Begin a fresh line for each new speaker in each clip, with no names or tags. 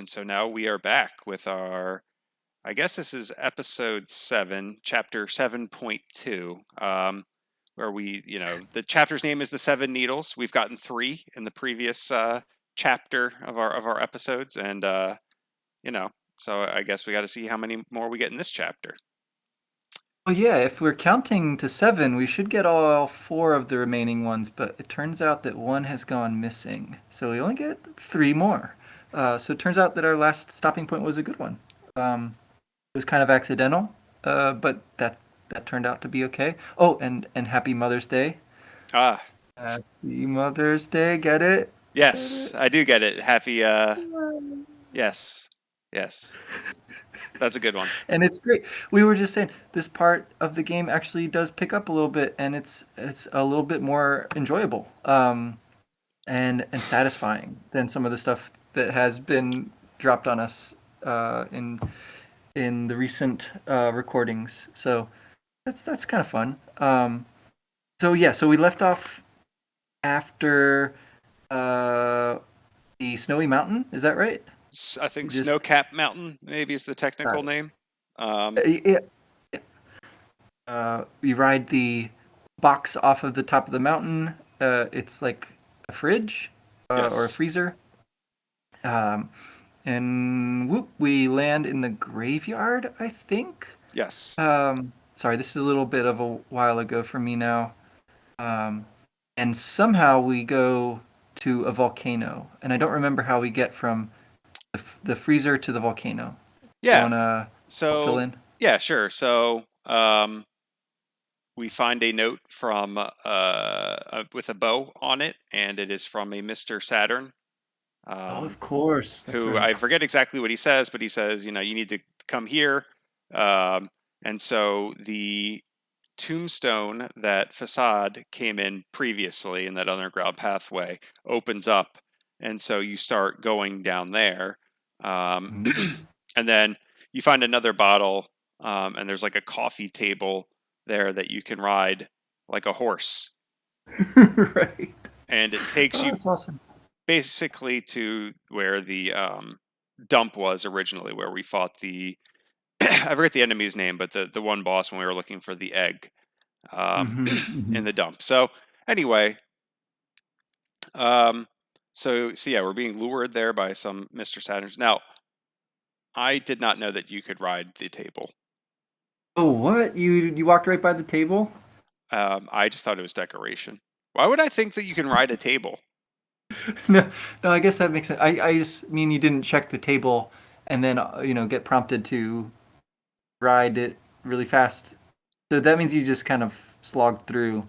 And so now we are back with I guess this is episode 7, chapter 7.2, where the chapter's name is The Seven Needles. We've gotten 3 in the previous chapter of our episodes, and, so I guess we got to see how many more we get in this chapter.
Well, yeah, if we're counting to 7, we should get all 4 of the remaining ones, but it turns out that 1 has gone missing. So we only get 3 more. So it turns out that our last stopping point was a good one. It was kind of accidental, but that turned out to be okay. Oh, and Happy Mother's Day.
Ah,
Happy Mother's Day, get it? Get
yes,
it?
I do get it. Happy, yes, yes, that's a good one.
And it's great. We were just saying this part of the game actually does pick up a little bit, and it's a little bit more enjoyable. And satisfying than some of the stuff that has been dropped on us in the recent recordings. So that's kind of fun. So yeah, so we left off after uh, the snowy mountain. Is that right?
I think
Just
Snowcap Mountain maybe is the
uh,
technical name. Um,
yeah, we ride the box off of the top of the mountain. It's like a fridge or a
yes,
freezer. Um, and whoop, we land in the graveyard, I think.
yes.
Sorry, this is a little bit of a while ago for me now. Um, and somehow we go to a volcano, and I don't remember how we get from the freezer to the volcano. You
Yeah.
wanna fill
So,
in?
yeah, sure. So, we find a note from with a bow on it, and it is from a Mr. Saturn,
Oh,
um,
of course, that's
who
right.
I forget exactly what he says, but he says, you need to come here. Um, and so the tombstone that Facade came in previously in that underground pathway opens up, and so you start going down there. Um,
Mm.
and then you find another bottle, and there's like a coffee table there that you can ride like a horse,
Right.
and it takes
Oh,
you
that's awesome.
basically to where the dump was originally, where we fought the I forget the enemy's name, but the one boss when we were looking for the egg, um,
Hmm.
in
Hmm.
the dump. So anyway, um, so yeah, we're being lured there by some Mr. Saturns. Now, I did not know that you could ride the table.
Oh, what? You walked right by the table?
I just thought it was decoration. Why would I think that you can ride a table?
No, no, I guess that makes sense. I just mean you didn't check the table and then get prompted to ride it really fast. So that means you just kind of slogged through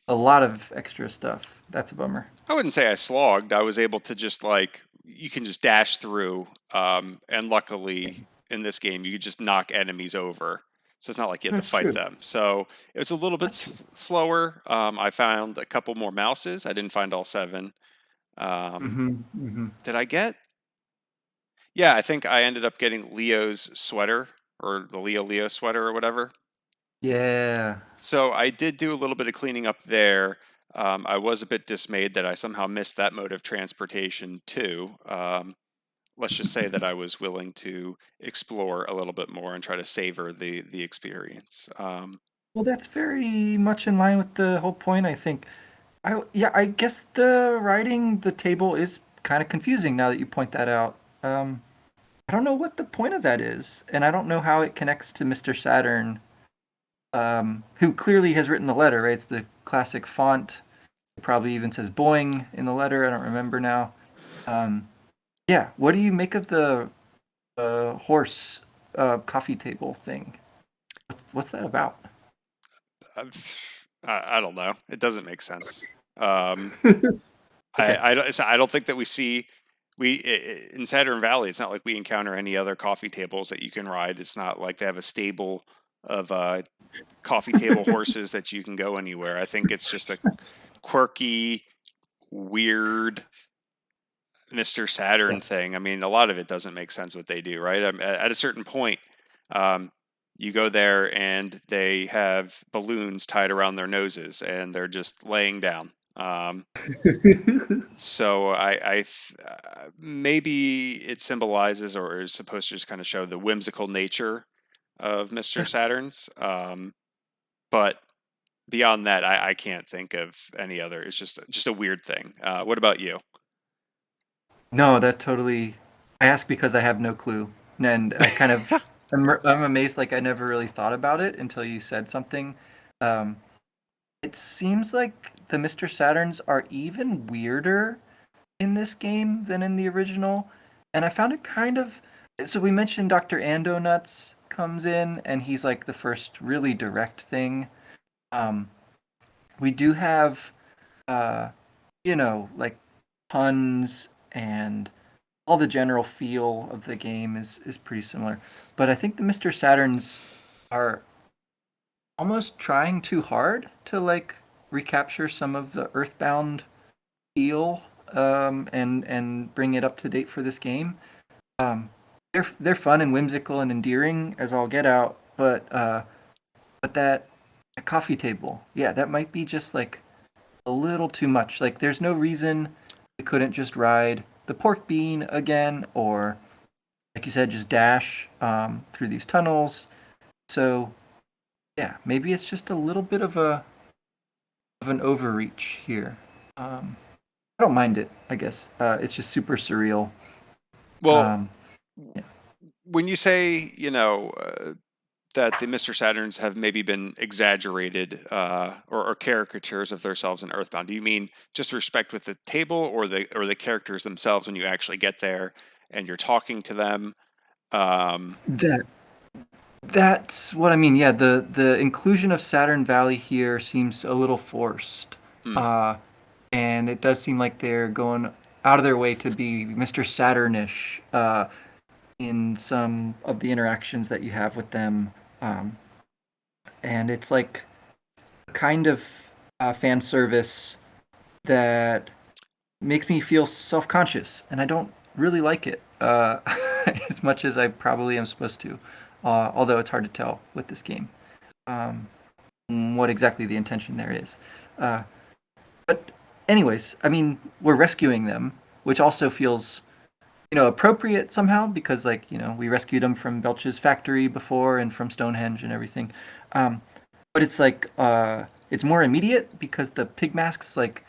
a lot of extra stuff. That's a bummer.
I wouldn't say I slogged. I was able to just like you can just dash through, and luckily in this game you could just knock enemies over. So it's not like you have to
That's
fight
true.
them. So it was a little bit
That's true.
slower. I found a couple more mouses. I didn't find all 7. Um,
Hmm. Hmm.
did I get? Yeah, I think I ended up getting Leo's sweater, or the Leo sweater or whatever.
Yeah.
So I did do a little bit of cleaning up there. I was a bit dismayed that I somehow missed that mode of transportation too. Let's just say that I was willing to explore a little bit more and try to savor the experience.
Well, that's very much in line with the whole point, I think. Yeah, I guess the writing the table is kind of confusing now that you point that out. I don't know what the point of that is, and I don't know how it connects to Mr. Saturn, who clearly has written the letter, right? It's the classic font. It probably even says Boing in the letter. I don't remember now. Um, yeah, what do you make of the horse coffee table thing? What's that about?
I don't know. It doesn't make sense. Um,
Okay,
I don't think that in Saturn Valley. It's not like we encounter any other coffee tables that you can ride. It's not like they have a stable of coffee table horses that you can go anywhere. I think it's just a quirky, weird Mr.
yeah,
Saturn thing. I mean, a lot of it doesn't make sense what they do, right? At a certain point, um, you go there and they have balloons tied around their noses and they're just laying down. So maybe it symbolizes or is supposed to just kind of show the whimsical nature of Mr. Saturn's. But beyond that, I can't think of any other. It's just a weird thing. What about you?
No, that totally. I ask because I have no clue, and I kind of I'm amazed. Like I never really thought about it until you said something. Um, it seems like the Mr. Saturns are even weirder in this game than in the original, and I found it kind of. So we mentioned Dr. Ando Nuts comes in, and he's like the first really direct thing. Um, we do have, uh, like puns and all the general feel of the game is pretty similar. But I think the Mr. Saturns are almost trying too hard to like recapture some of the Earthbound feel and bring it up to date for this game. Um, they're fun and whimsical and endearing as all get out, but that coffee table, yeah, that might be just like a little too much. Like there's no reason we couldn't just ride the pork bean again, or like you said, just dash through these tunnels. So yeah, maybe it's just a little bit of an overreach here. I don't mind it. I guess it's just super surreal.
Well,
Um, yeah.
when you say, that the Mr. Saturns have maybe been exaggerated or caricatures of themselves in Earthbound, do you mean just respect with the table or the characters themselves when you actually get there and you're talking to them? Um,
That that's what I mean. Yeah, the inclusion of Saturn Valley here seems a little forced.
hmm.
Uh, and it does seem like they're going out of their way to be Mr. Saturnish in some of the interactions that you have with them. Um, and it's like a kind of fan service that makes me feel self-conscious, and I don't really like it as much as I probably am supposed to. Although it's hard to tell with this game um, what exactly the intention there is. Uh, but anyways, I mean, we're rescuing them, which also feels appropriate somehow because like we rescued them from Belch's factory before and from Stonehenge and everything. Um, but it's like it's more immediate because the pig masks like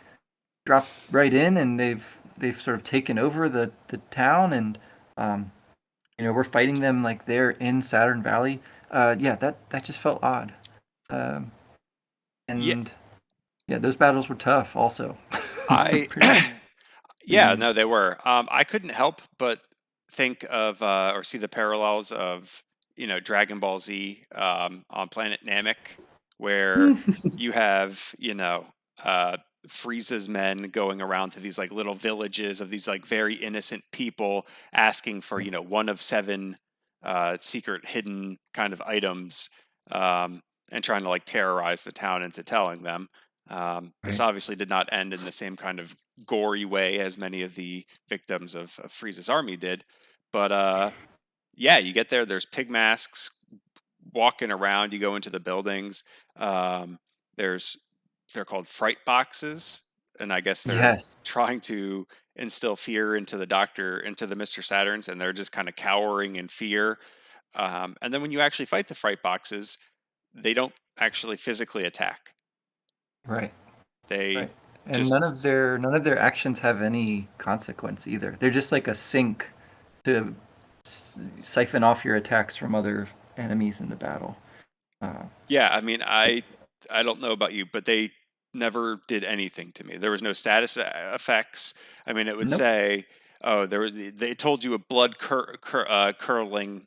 drop right in and they've sort of taken over the town and um, we're fighting them like they're in Saturn Valley. Yeah, that just felt odd. Um,
Yeah,
and yeah, those battles were tough also.
I
pretty
yeah,
pretty
no, they were. I couldn't help but think of or see the parallels of Dragon Ball Z on Planet Namek, where you have uh, Frieza's men going around to these like little villages of these like very innocent people asking for one of seven secret hidden kind of items, and trying to like terrorize the town into telling them. This
right.
obviously did not end in the same kind of gory way as many of the victims of Frieza's army did. But yeah, you get there. There's pig masks walking around. You go into the buildings. Um, there's they're called Fright Boxes, and I guess they're
Yes.
trying to instill fear into the Mr. Saturns, and they're just kind of cowering in fear. And then when you actually fight the Fright Boxes, they don't actually physically attack.
Right.
They
Right. And
just
none of their actions have any consequence either. They're just like a sink to siphon off your attacks from other enemies in the battle. Uh,
Yeah, I mean, I don't know about you, but they never did anything to me. There was no status effects. I mean, it would
nope.
say, "Oh, they told you a curling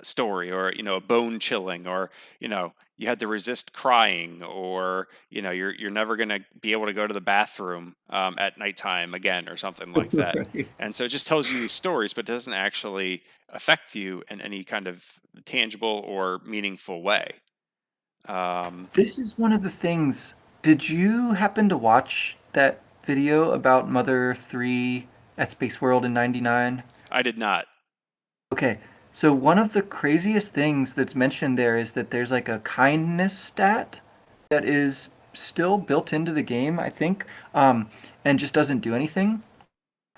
story, or a bone chilling, or you had to resist crying, or you're never gonna be able to go to the bathroom at nighttime again, or something like that."
Right.
And so it just tells you these stories, but it doesn't actually affect you in any kind of tangible or meaningful way. Um,
This is one of the things. Did you happen to watch that video about Mother 3 at Space World in 99?
I did not.
Okay, so one of the craziest things that's mentioned there is that there's like a kindness stat that is still built into the game, I think, and just doesn't do anything.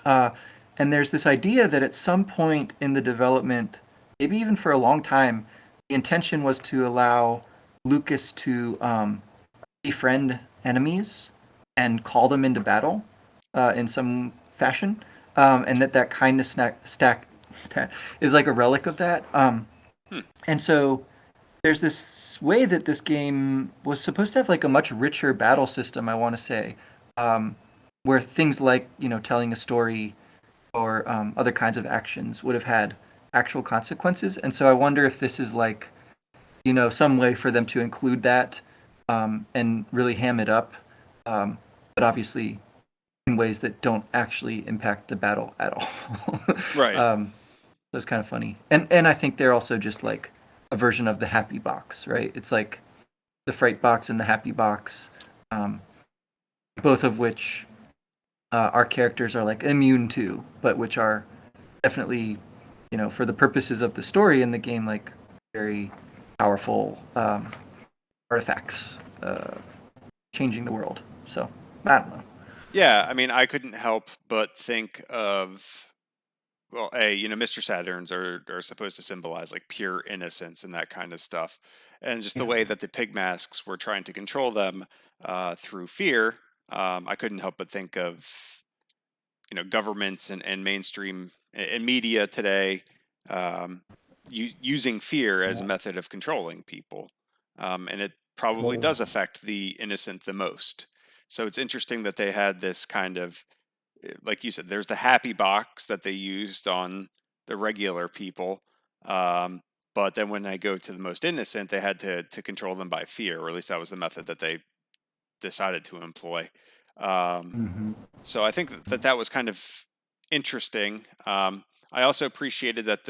Uh, and there's this idea that at some point in the development, maybe even for a long time, the intention was to allow Lucas to befriend enemies and call them into battle in some fashion, and that kindness stack is like a relic of that.
Hmm.
And so there's this way that this game was supposed to have like a much richer battle system. I want to say, um, where things like telling a story or other kinds of actions would have had actual consequences. And so I wonder if this is like some way for them to include that and really ham it up, but obviously in ways that don't actually impact the battle at all.
Right.
So it's kind of funny, and I think they're also just like a version of the happy box, right? It's like the fright box and the happy box, um, both of which our characters are like immune to, but which are definitely, for the purposes of the story in the game, like very powerful artifacts changing the world. So I don't know.
Yeah, I mean, I couldn't help but think of, well, Mr. Saturns are supposed to symbolize like pure innocence and that kind of stuff, and just the
Yeah.
way that the pig masks were trying to control them through fear. I couldn't help but think of governments and mainstream and media today, um, using fear as a
Yeah.
method of controlling people, and it probably
Totally.
does affect the innocent the most. So it's interesting that they had this kind of, like you said, there's the happy box that they used on the regular people. Um, but then when they go to the most innocent, they had to control them by fear, or at least that was the method that they decided to employ. Um,
Mm-hmm.
so I think that was kind of interesting. I also appreciated that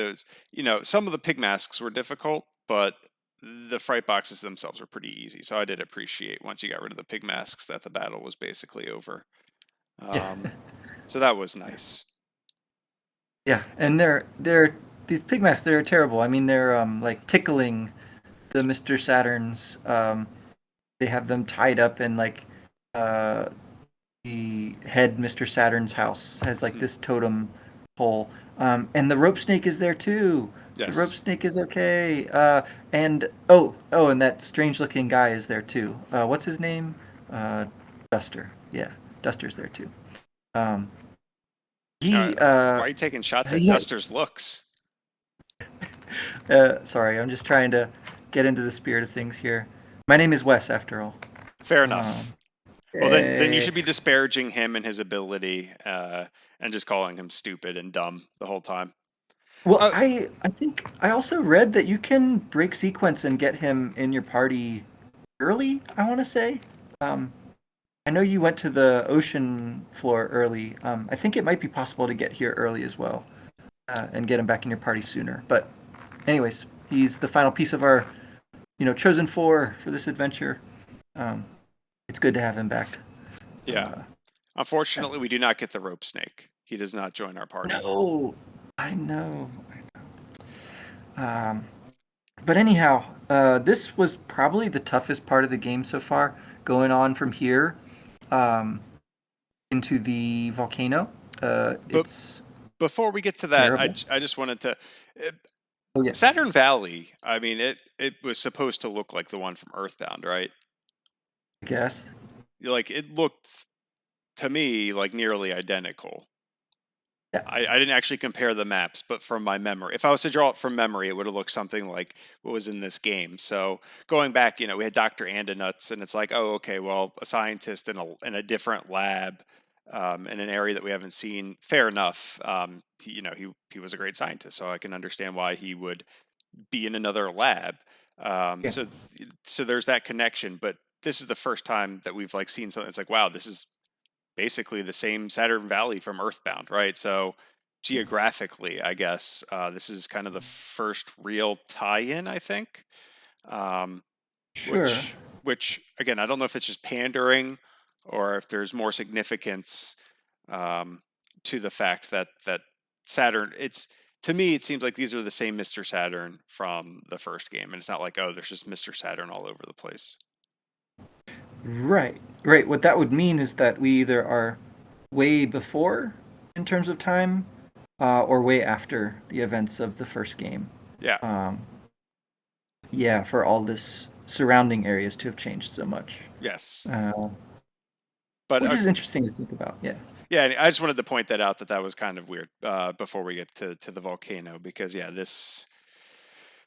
some of the pig masks were difficult, but the fright boxes themselves were pretty easy. So I did appreciate once you got rid of the pig masks that the battle was basically over.
Yeah.
Um, so that was nice.
Yeah, and they're these pigmasks. They're terrible. I mean, they're like tickling the Mister Saturns. They have them tied up in like uh, the head Mister Saturn's house has like
Hmm.
this totem pole. And the rope snake is there too. The rope
Yes.
snake is okay. And and that strange looking guy is there too. What's his name? Uh, Duster. Yeah, Duster's there too. Um,
Uh,
he
why are you taking shots at
he
Duster's looks?
sorry, I'm just trying to get into the spirit of things here. My name is Wes, after all.
Fair
Um,
enough. Well, then you
eh,
should be disparaging him and his ability, and just calling him stupid and dumb the whole time.
well,
Uh,
I think I also read that you can break sequence and get him in your party early. I want to say. Um, I know you went to the ocean floor early. I think it might be possible to get here early as well and get him back in your party sooner. But, anyways, he's the final piece of our chosen four for this adventure. Um, it's good to have him back.
yeah.
Uh, yeah.
Unfortunately, we do not get the rope snake. He does not join our party.
No, I know. Um, but anyhow, this was probably the toughest part of the game so far. Going on from here um, into the volcano,
But
it's
before we get to that,
terrible.
I just wanted to. uh,
Oh yeah,
Saturn Valley. I mean, it was supposed to look like the one from Earthbound, right?
I guess.
Like it looked to me like nearly identical.
Yeah,
I didn't actually compare the maps, but from my memory, if I was to draw it from memory, it would have looked something like what was in this game. So going back, we had Dr. Andonuts, and it's like, oh, okay, well, a scientist in a different lab, in an area that we haven't seen. Fair enough. He was a great scientist, so I can understand why he would be in another lab. Um,
yeah,
so so there's that connection, but this is the first time that we've like seen something. It's like, wow, this is basically the same Saturn Valley from Earthbound, right? So geographically, I guess this is kind of the first real tie-in, I think. Um,
sure.
which again, I don't know if it's just pandering or if there's more significance um, to the fact that Saturn. It's to me, it seems like these are the same Mister Saturn from the first game, and it's not like, oh, there's just Mister Saturn all over the place.
Right. Right. What that would mean is that we either are way before in terms of time, or way after the events of the first game.
Yeah.
Um, yeah, for all this surrounding areas to have changed so much,
Yes.
uh,
But
which is interesting to think about. Yeah.
yeah, I just wanted to point that out, that that was kind of weird, before we get to the volcano, because yeah, this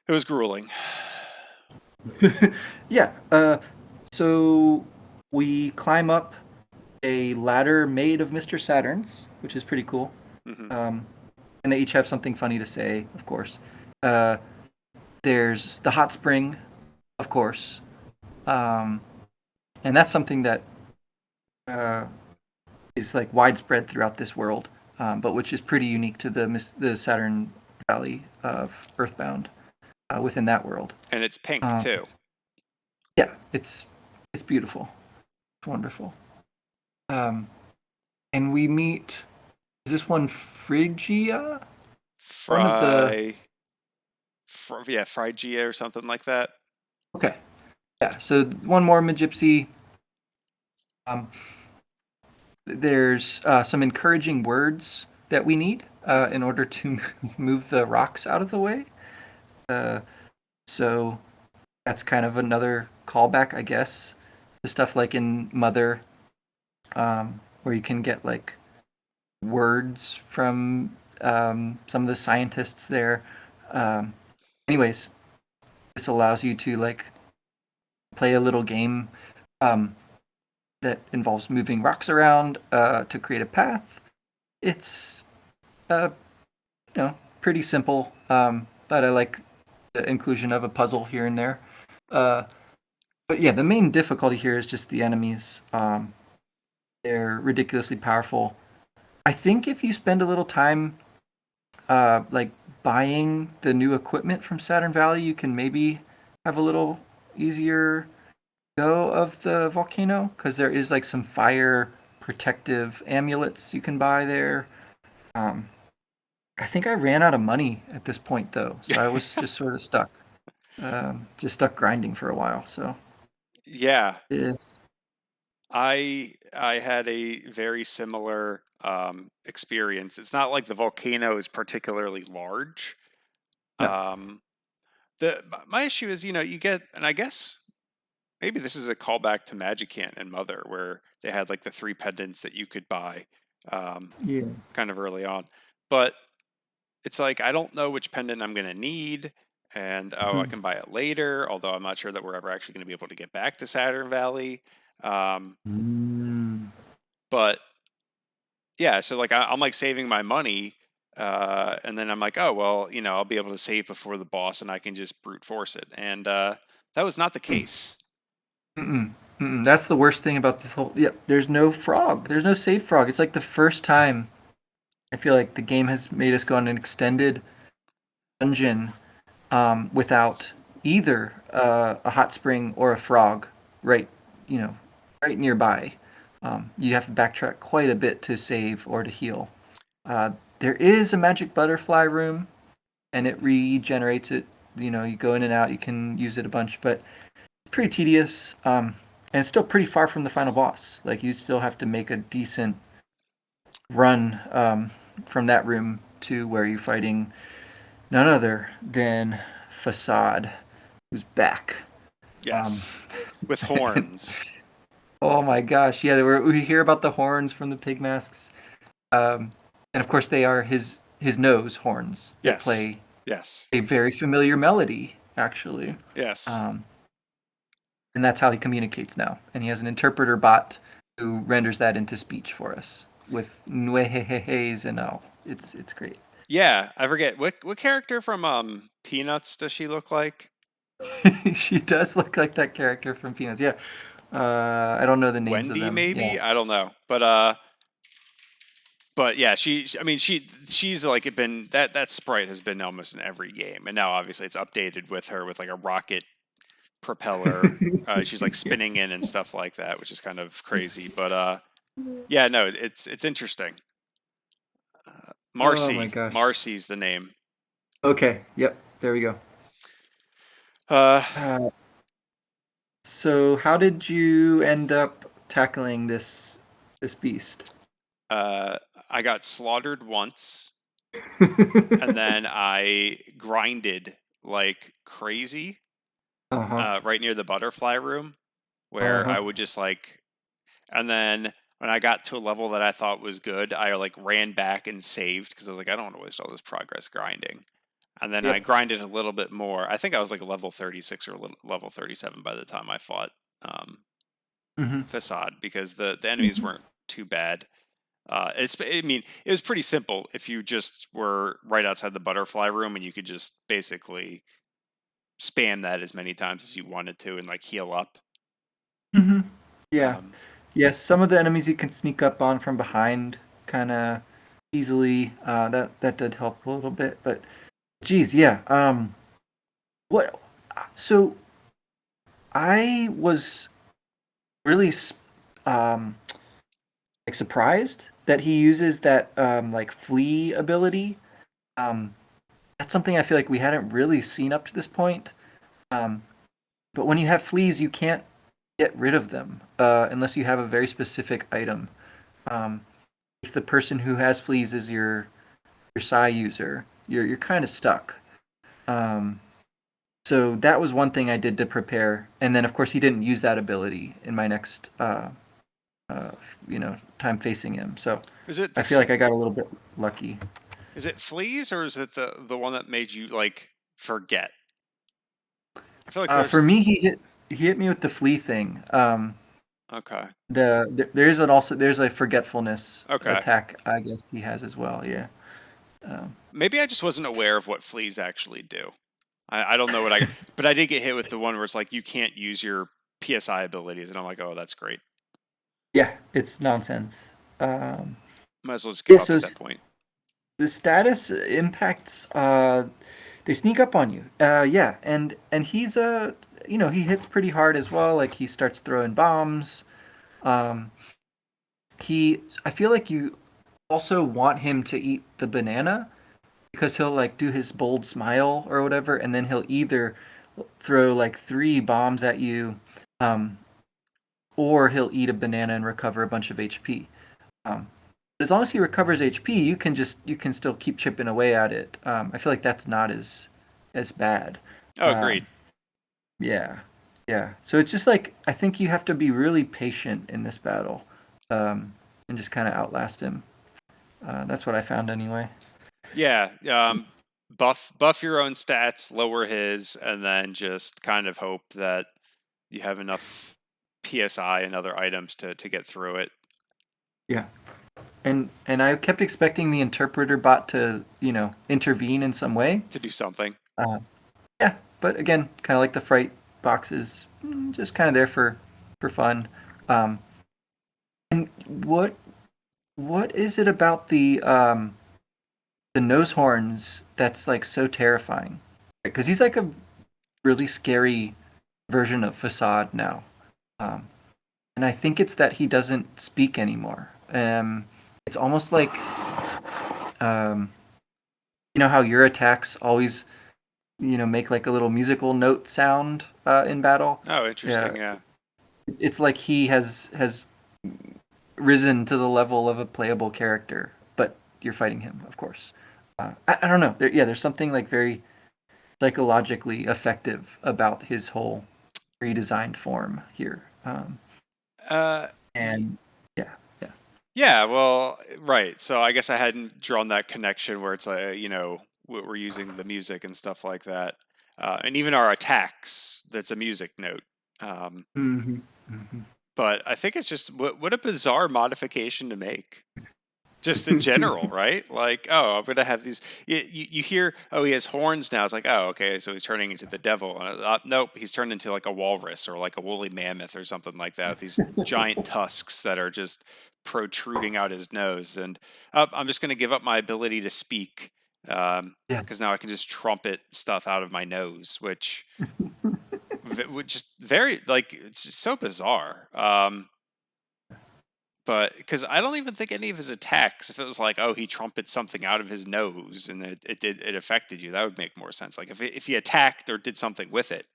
it was grueling.
Yeah. So we climb up a ladder made of Mr. Saturn's, which is pretty cool.
Hmm.
Um, and they each have something funny to say, of course. Uh, there's the hot spring, of course. Um, and that's something that uh, is like widespread throughout this world, but which is pretty unique to the Saturn Valley of Earthbound within that world.
And it's pink
Um,
too.
yeah, it's beautiful, it's wonderful. Um, and we meet. Is this one Phrygia? One of the
Fry, yeah, Phrygia or something like that.
okay, yeah. So one more Magypsy. Um, there's some encouraging words that we need
Hmm.
in order to move the rocks out of the way. Uh, so that's kind of another callback, I guess, to stuff like in Mother, where you can get like words from some of the scientists there. Um, anyways, this allows you to like play a little game um, that involves moving rocks around to create a path. It's uh, pretty simple, but I like the inclusion of a puzzle here and there. Uh, but yeah, the main difficulty here is just the enemies. They're ridiculously powerful. I think if you spend a little time, like buying the new equipment from Saturn Valley, you can maybe have a little easier go of the volcano because there is like some fire protective amulets you can buy there. Um, I think I ran out of money at this point though, so I was just sort of stuck, just stuck grinding for a while. So
Yeah,
yeah,
I had a very similar experience. It's not like the volcano is particularly large.
no,
Um, the my issue is, you get, and I guess maybe this is a callback to Magicant and Mother, where they had like the three pendants that you could buy, um,
yeah,
kind of early on. But it's like I don't know which pendant I'm going to need, and oh, I
hmm.
can buy it later. Although I'm not sure that we're ever actually going to be able to get back to Saturn Valley. Um,
Mm.
but yeah, so like I'm like saving my money, and then I'm like, oh well, I'll be able to save before the boss, and I can just brute force it. And that was not the case.
Mm-mm. Mm-mm. That's the worst thing about the whole. Yeah, there's no frog. There's no save frog. It's like the first time I feel like the game has made us go on an extended dungeon without either a hot spring or a frog right, you know, right nearby. You have to backtrack quite a bit to save or to heal. There is a magic butterfly room, and it regenerates it. You go in and out. You can use it a bunch, but it's pretty tedious. And it's still pretty far from the final boss. Like you still have to make a decent run from that room to where you're fighting none other than Facade, who's back. Um,
Yes, with horns.
oh my gosh, yeah, we hear about the horns from the pig masks, um, and of course they are his nose horns that
Yes,
play
yes,
a very familiar melody, actually,
yes.
um, and that's how he communicates now. And he has an interpreter bot who renders that into speech for us with nuehehehes and all. It's great.
Yeah, I forget what character from Peanuts does she look like?
She does look like that character from Peanuts. Yeah. I don't know the names of
Wendy,
them. Yeah.
maybe? I don't know. But yeah, I mean, she's like been that sprite has been almost in every game, and now obviously it's updated with her with like a rocket propeller. She's like spinning in and stuff like that, which is kind of crazy. But yeah, no, it's interesting.
Oh my
Marcy,
gosh.
Marcy's the name.
Okay. Yep. There we go.
Uh,
Uh, So how did you end up tackling this beast?
Uh, I got slaughtered once, and then I grinded like crazy
Uh-huh.
right near the butterfly room, where
Uh-huh.
I would just like, and then when I got to a level that I thought was good, I like ran back and saved because I was like, I don't want to waste all this progress grinding. And then I
Yep.
grinded a little bit more. I think I was like level 36 or level 37 by the time I fought um,
Mm-hmm.
Facade because the enemies
Mm-hmm.
weren't too bad. I mean, it was pretty simple if you just were right outside the butterfly room and you could just basically spam that as many times as you wanted to and like heal up.
Mm-hmm. Yeah.
Um,
Yes, some of the enemies you can sneak up on from behind kind of easily. That did help a little bit, but geez, yeah. What? So I was really um like surprised that he uses that like flee ability. Um, that's something I feel like we hadn't really seen up to this point. Um, but when you have fleas, you can't get rid of them unless you have a very specific item. Um, if the person who has fleas is your Psi user, you're kind of stuck. Um, so that was one thing I did to prepare, and then of course he didn't use that ability in my next uh, time facing him. So
is it
I feel like I got a little bit lucky.
is it fleas or is it the one that made you like forget? I feel like there's
For me, he hit me with the flea thing.
okay.
There's an also there's a forgetfulness
Okay.
attack I guess he has as well. Yeah. Um,
Maybe I just wasn't aware of what fleas actually do. I don't know what I, but I did get hit with the one where it's like you can't use your PSI abilities, and I'm like, oh, that's great.
yeah, it's nonsense. Um,
Might as well just give
yeah.
up
So
at that point.
the status impacts they sneak up on you. Yeah, and he's he hits pretty hard as well. Like he starts throwing bombs. Um, he I feel like you also want him to eat the banana because he'll like do his bold smile or whatever, and then he'll either throw like three bombs at you, um, or he'll eat a banana and recover a bunch of HP. Um, as long as he recovers HP, you can still keep chipping away at it. I feel like that's not as bad.
Oh, agreed.
Um, yeah, yeah. So it's just like I think you have to be really patient in this battle, and just kind of outlast him. That's what I found anyway.
Yeah. Buff your own stats, lower his, and then just kind of hope that you have enough PSI and other items to get through it
Yeah, and I kept expecting the interpreter bot to intervene in some way.
to do something.
Uh, yeah, but again, kind of like the Fright Boxes, just kind of there for fun. Um, and what is it about the nose horns that's like so terrifying? Because he's like a really scary version of Facade now, um, and I think it's that he doesn't speak anymore. It's almost like um, how your attacks always make like a little musical note sound in battle.
Oh,
Yeah,
interesting. Yeah.
it's like he has risen to the level of a playable character, but you're fighting him, of course. I don't know. There's something like very psychologically effective about his whole redesigned form here.
Y-
And yeah, yeah.
yeah. Well, right. So I guess I hadn't drawn that connection where it's like we're using the music and stuff like that, and even our attacks. That's a music note. Um,
Hmm. Hmm.
but I think it's just what a bizarre modification to make. Just in general, right? Like, oh, I'm gonna have these. You hear, oh, he has horns now. It's like, oh, okay, so he's turning into the devil. Nope, he's turned into like a walrus or like a woolly mammoth or something like that. With these giant tusks that are just protruding out his nose. And I'm just gonna give up my ability to speak
Yeah.
because now I can just trumpet stuff out of my nose, which just very like it's just so bizarre. But because I don't even think any of his attacks, if it was like, oh, he trumpets something out of his nose and it affected you, that would make more sense. Like if he attacked or did something with it.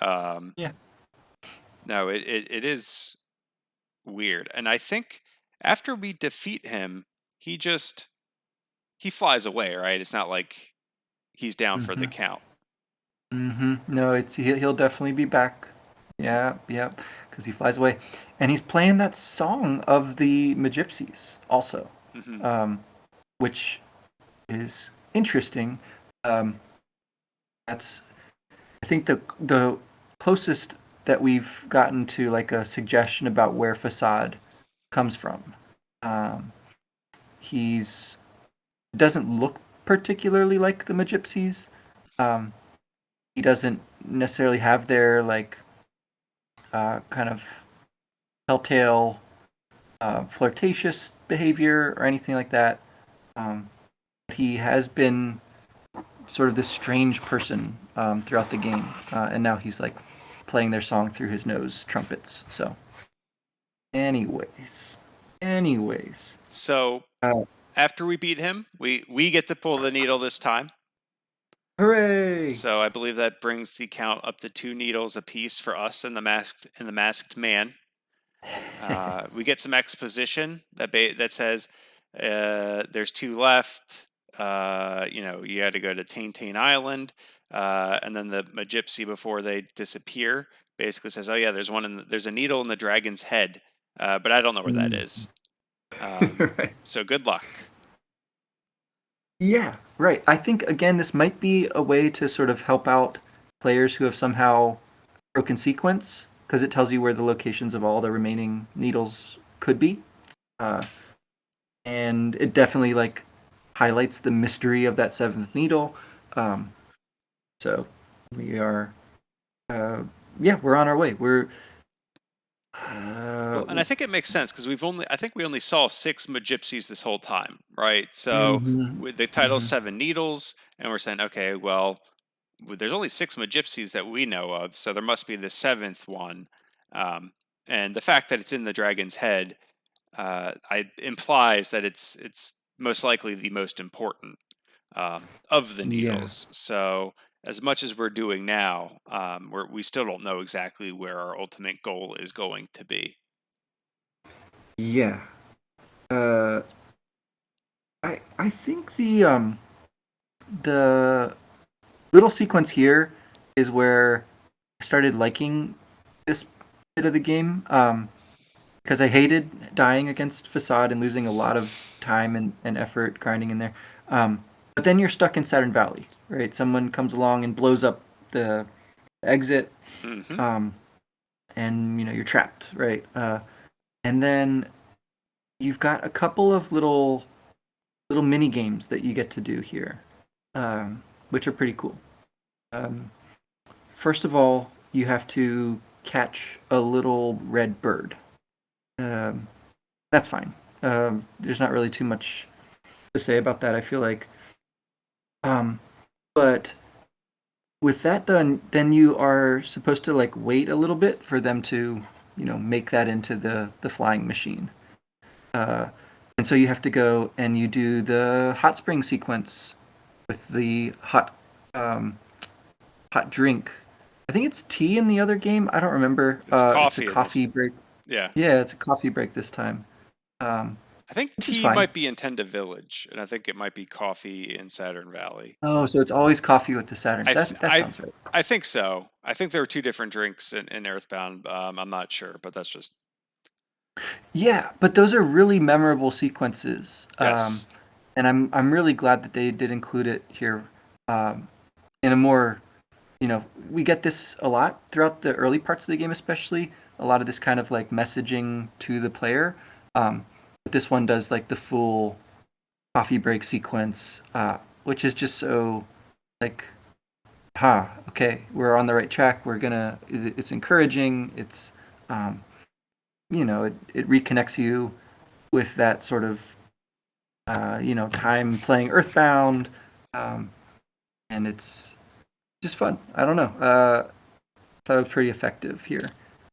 Um,
Yeah.
No, it is weird. And I think after we defeat him, he just he flies away, right? It's not like he's down for the
Mm-hmm.
count.
Mm-hmm. No, he'll definitely be back. Yeah, yeah, because he flies away, and he's playing that song of the Magypsies also,
Hmm.
um, which is interesting. Um, that's I think the closest that we've gotten to like a suggestion about where Facade comes from. Um, he's doesn't look particularly like the Magypsies. Um, he doesn't necessarily have their like kind of telltale flirtatious behavior or anything like that. Um, he has been sort of this strange person throughout the game, and now he's like playing their song through his nose trumpets. So, anyways, anyways,
So
uh,
after we beat him, we get to pull the needle this time.
hooray!
So I believe that brings the count up to 2 needles apiece for us and the masked man. We get some exposition that says there's 2 left. You had to go to Taintain Island, and then the Magypsy before they disappear basically says, "Oh yeah, there's a needle in the dragon's head, but I don't know where that
Mm.
is.
Right.
So good luck."
Yeah, right. I think again, this might be a way to sort of help out players who have somehow broken sequence because it tells you where the locations of all the remaining needles could be. Uh, and it definitely like highlights the mystery of that seventh needle. Um, so we are, uh, yeah, we're on our way. We're,
Well, and I think it makes sense because I think we only saw 6 Magypsies this whole time, right? So
mm-hmm,
with the title
mm-hmm,
7 needles, and we're saying, okay, well, there's only 6 Magypsies that we know of, so there must be the seventh one. Um, and the fact that it's in the dragon's head, implies that it's most likely the most important of the
yeah,
needles. So as much as we're doing now, we still don't know exactly where our ultimate goal is going to be.
yeah. Uh, I think the little sequence here is where I started liking this bit of the game. Because I hated dying against Facade and losing a lot of time and effort grinding in there. But then you're stuck in Saturn Valley, right? Someone comes along and blows up the exit,
Hmm.
um, and you're trapped, right? And then you've got a couple of little mini games that you get to do here, which are pretty cool. Um, First of all, you have to catch a little red bird. Um, that's fine. There's not really too much to say about that. I feel like, um, but with that done, then you are supposed to like wait a little bit for them to, make that into the flying machine. Uh, and so you have to go and you do the hot spring sequence with the um, hot drink. I think it's tea in the other game. I don't remember.
It's
It's a
coffee in this.
coffee break.
Yeah.
Yeah, it's a coffee break this time, um,
I think
which is
tea
fine.
might be in Tenda Village, and I think it might be coffee in Saturn Valley.
Oh, so it's always coffee with the Saturns.
I th-
That
I
sounds right.
I think so. I think there were 2 different drinks in Earthbound. I'm not sure, but that's just
Yeah, but those are really memorable sequences,
yes.
and I'm really glad that they did include it here, um, in a more we get this a lot throughout the early parts of the game, especially a lot of this kind of like messaging to the player. But this one does like the full coffee break sequence, which is just so like, okay, we're on the right track. It's encouraging. It's um, it reconnects you with that sort of time playing Earthbound, um, and it's just fun. I don't know. Thought it was pretty effective here.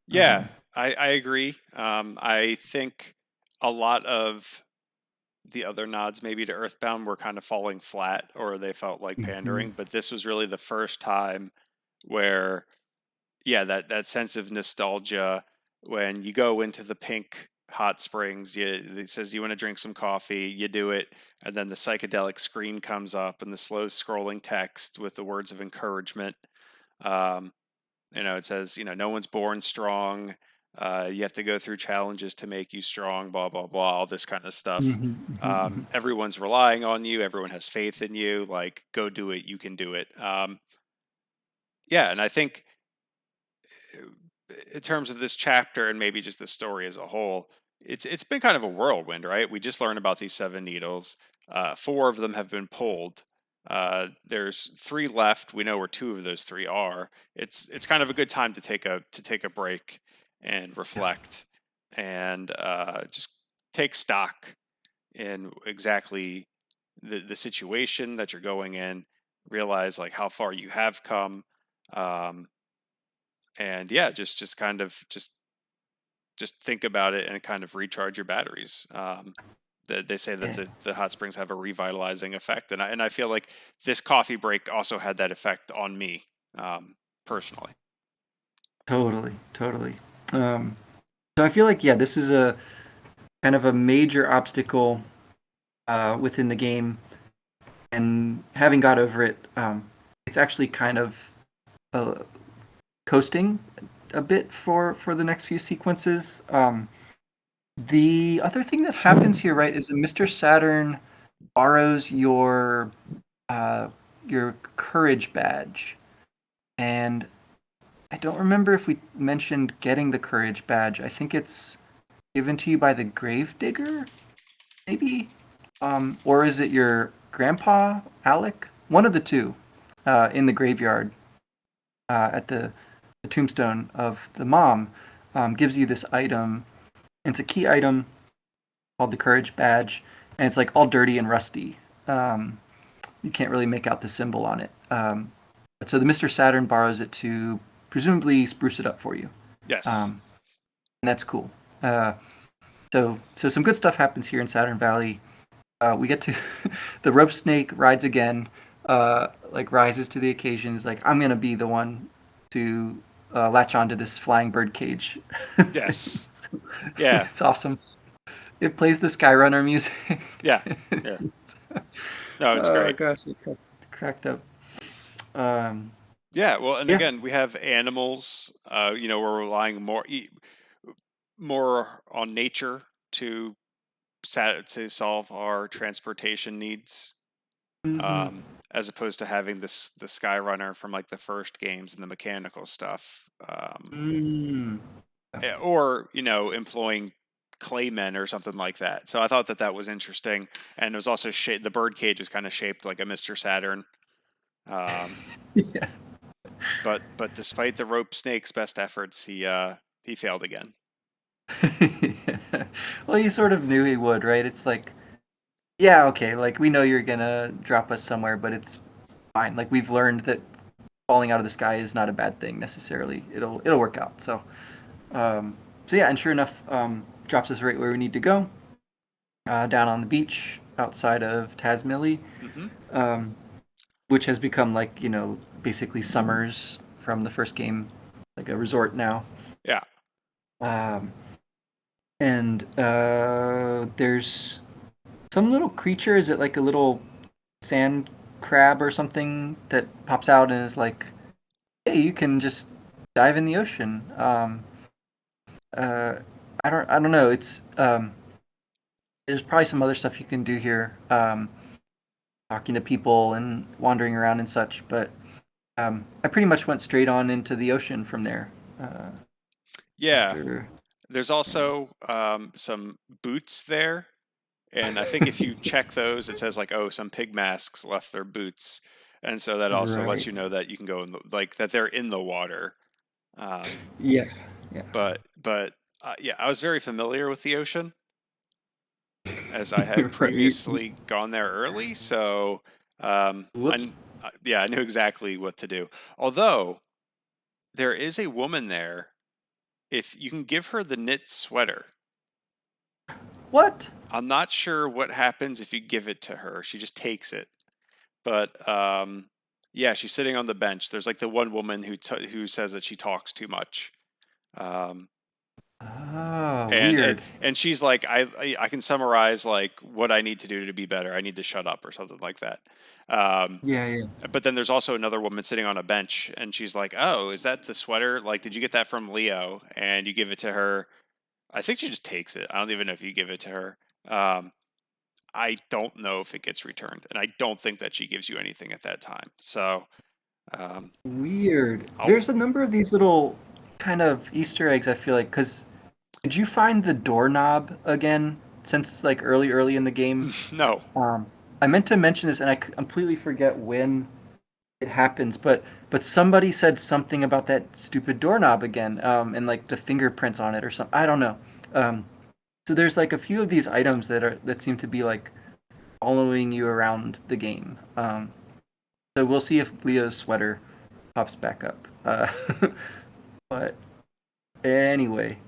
Yeah,
Um,
I agree. I think a lot of the other nods maybe to Earthbound were kind of falling flat, or they felt like
mhm.
pandering, but this was really the first time where yeah, that sense of nostalgia when you go into the pink hot springs. It says, "Do you want to drink some coffee?" You do it, and then the psychedelic screen comes up and the slow scrolling text with the words of encouragement. Um, it says, no one's born strong. You have to go through challenges to make you strong. Blah blah blah. All this kind of stuff.
Mhm, mhm, mhm.
Everyone's relying on you. Everyone has faith in you. Like, go do it. You can do it. Yeah, and I think in terms of this chapter and maybe just the story as a whole, it's been kind of a whirlwind, right? We just learned about these seven needles. Four of them have been pulled. There's three left. We know where two of those three are. It's kind of a good time to take a break and
Yeah,
reflect and just take stock in exactly the situation that you're going in. Realize like how far you have come. Um, and yeah, just kind of just think about it and kind of recharge your batteries. They say that
yeah,
the hot springs have a revitalizing effect, and I feel like this coffee break also had that effect on me, personally.
totally, totally. Um, so I feel like yeah, this is a kind of a major obstacle within the game, and having got over it, it's actually kind of uh, coasting a bit for the next few sequences. The other thing that happens here, right, is that Mr. Saturn borrows uh, your courage badge, and I don't remember if we mentioned getting the courage badge. I think it's given to you by the gravedigger, maybe, or is it your grandpa, Alec? One of the two, in the graveyard at the tombstone of the mom, gives you this item. It's a key item called the courage badge, and it's like all dirty and rusty. Um, you can't really make out the symbol on it. So the Mr. Saturn borrows it to presumably spruce it up for you,
Yes.
um, and that's cool. Uh, so some good stuff happens here in Saturn Valley. We get to the rope snake rides again, like rises to the occasion. Is like, I'm gonna be the one to latch onto this flying bird cage.
Yes. Yeah.
It's awesome. It plays the Skyrunner music.
Yeah. Yeah. No, it's
Oh
great.
gosh, it cracked up. Um,
Yeah. Well, and
yeah.
again, we have animals. We're relying more on nature to to solve our transportation needs,
Mm-hmm.
as opposed to having the Skyrunner from like the first games and the mechanical stuff,
Mm.
or employing claymen or something like that. So I thought that was interesting, and it was also the bird cage is kind of shaped like a Mr. Saturn. Um,
Yeah.
but despite the rope snake's best efforts, he failed again.
Well, you sort of knew he would, right? It's like, yeah, okay, like we know you're gonna drop us somewhere, but it's fine. Like we've learned that falling out of the sky is not a bad thing necessarily. It'll work out. Um, so yeah, and sure enough, drops us right where we need to go, down on the beach outside of Tasmilly,
Hmm.
um, which has become like basically Summers from the first game, like a resort now.
Yeah.
Um, and there's some little creature. Is it like a little sand crab or something that pops out and is like, "Hey, you can just dive in the ocean." Uh, I don't know. It's there's probably some other stuff you can do here, talking to people and wandering around and such. But I pretty much went straight on into the ocean from there. Uh,
Yeah.
after,
There's also some boots there. And I think if you check those, it says like, oh, some pig masks left their boots, and so that also lets
right.
you know that you can go like that they're in the water. Um,
Yeah. Yeah.
but yeah, I was very familiar with the ocean as I had
Right.
previously gone there early, so
Whoops.
yeah, I knew exactly what to do. Although there is a woman there, if you can give her the knit sweater.
What?
I'm not sure what happens if you give it to her. She just takes it. But Yeah, she's sitting on the bench. There's like the one woman who says that she talks too much. Um,
Oh,
and and
weird.
and she's like, I can summarize like what I need to do to be better. I need to shut up or something like that. Um,
Yeah, yeah.
but then there's also another woman sitting on a bench, and she's like, "Oh, is that the sweater? Like, did you get that from Leo?" And you give it to her. I think she just takes it. I don't even know if you give it to her. Um, I don't know if it gets returned, and I don't think that she gives you anything at that time. So, um,
Weird.
I'll
There's a number of these little kind of Easter eggs, I feel like, because did you find the doorknob again since like early in the game?
no.
Um, I meant to mention this and I completely forget when it happens, but somebody said something about that stupid doorknob again, and like the fingerprints on it or something. I don't know. Um, so there's like a few of these items that seem to be like following you around the game. So we'll see if Leo's sweater pops back up. But anyway,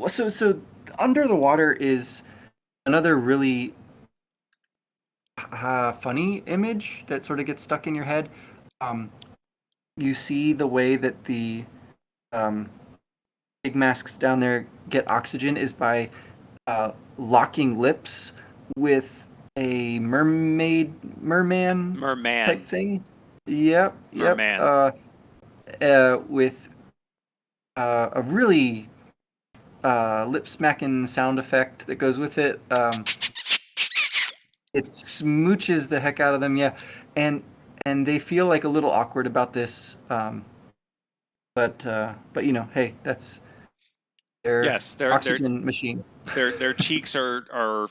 so under the water is another really funny image that sort of gets stuck in your head. Um, you see the way that the um, pig masks down there get oxygen is by locking lips with a merman type
Merman.
thing. Yep, yep.
Merman.
With a really lip smacking sound effect that goes with it. It smooches the heck out of them, yeah, and and they feel like a little awkward about this, but hey, that's their
Yes, their their
oxygen machine.
their cheeks are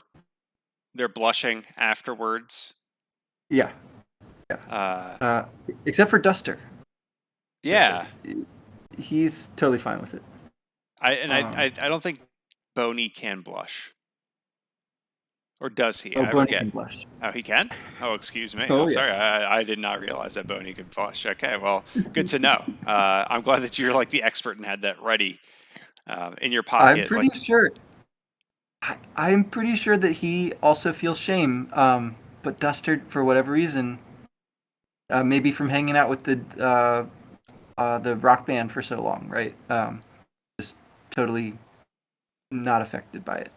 they're blushing afterwards.
Yeah, yeah.
Uh,
Uh, except for Duster,
yeah.
he's totally fine with it.
I and I,
Um,
I I don't think Boney can blush, or does he?
oh,
I
Bonnie
forget.
can blush.
Oh, he can. Oh, excuse me.
Oh
I'm
yeah,
sorry. I did not realize that Boney could blush. Okay, well, good to know. I'm glad that you're like the expert and had that ready in your
I'm
pocket.
pretty
Like,
sure. I'm pretty sure that he also feels shame. But Duster, for whatever reason, maybe from hanging out with the rock band for so long, right? Just totally not affected by it.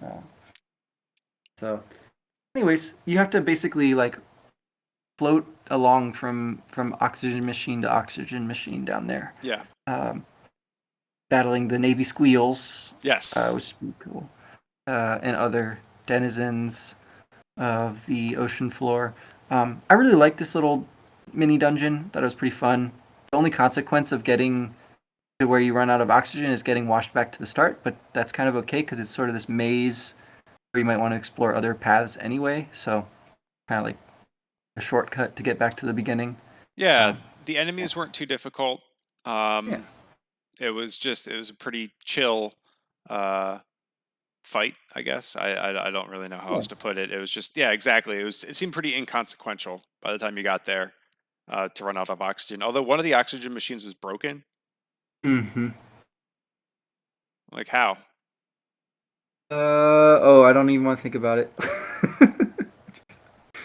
Uh, so, anyways, you have to basically like float along from oxygen machine to oxygen machine down there,
yeah,
um, battling the Navy squeals,
yes,
which is pretty cool, and other denizens of the ocean floor. I really like this little mini dungeon. Thought it was pretty fun. The only consequence of getting to where you run out of oxygen is getting washed back to the start, but that's kind of okay because it's sort of this maze where you might want to explore other paths anyway. So kind of like a shortcut to get back to the beginning.
yeah.
Um,
The
yeah,
enemies weren't too difficult.
yeah,
It was a pretty chill uh, fight, I guess. I don't really know how
yeah.
else to put it. It was just yeah, exactly. It seemed pretty inconsequential by the time you got there to run out of oxygen. Although one of the oxygen machines was broken.
Mm-hmm.
Like how?
Oh, I don't even want to think about it.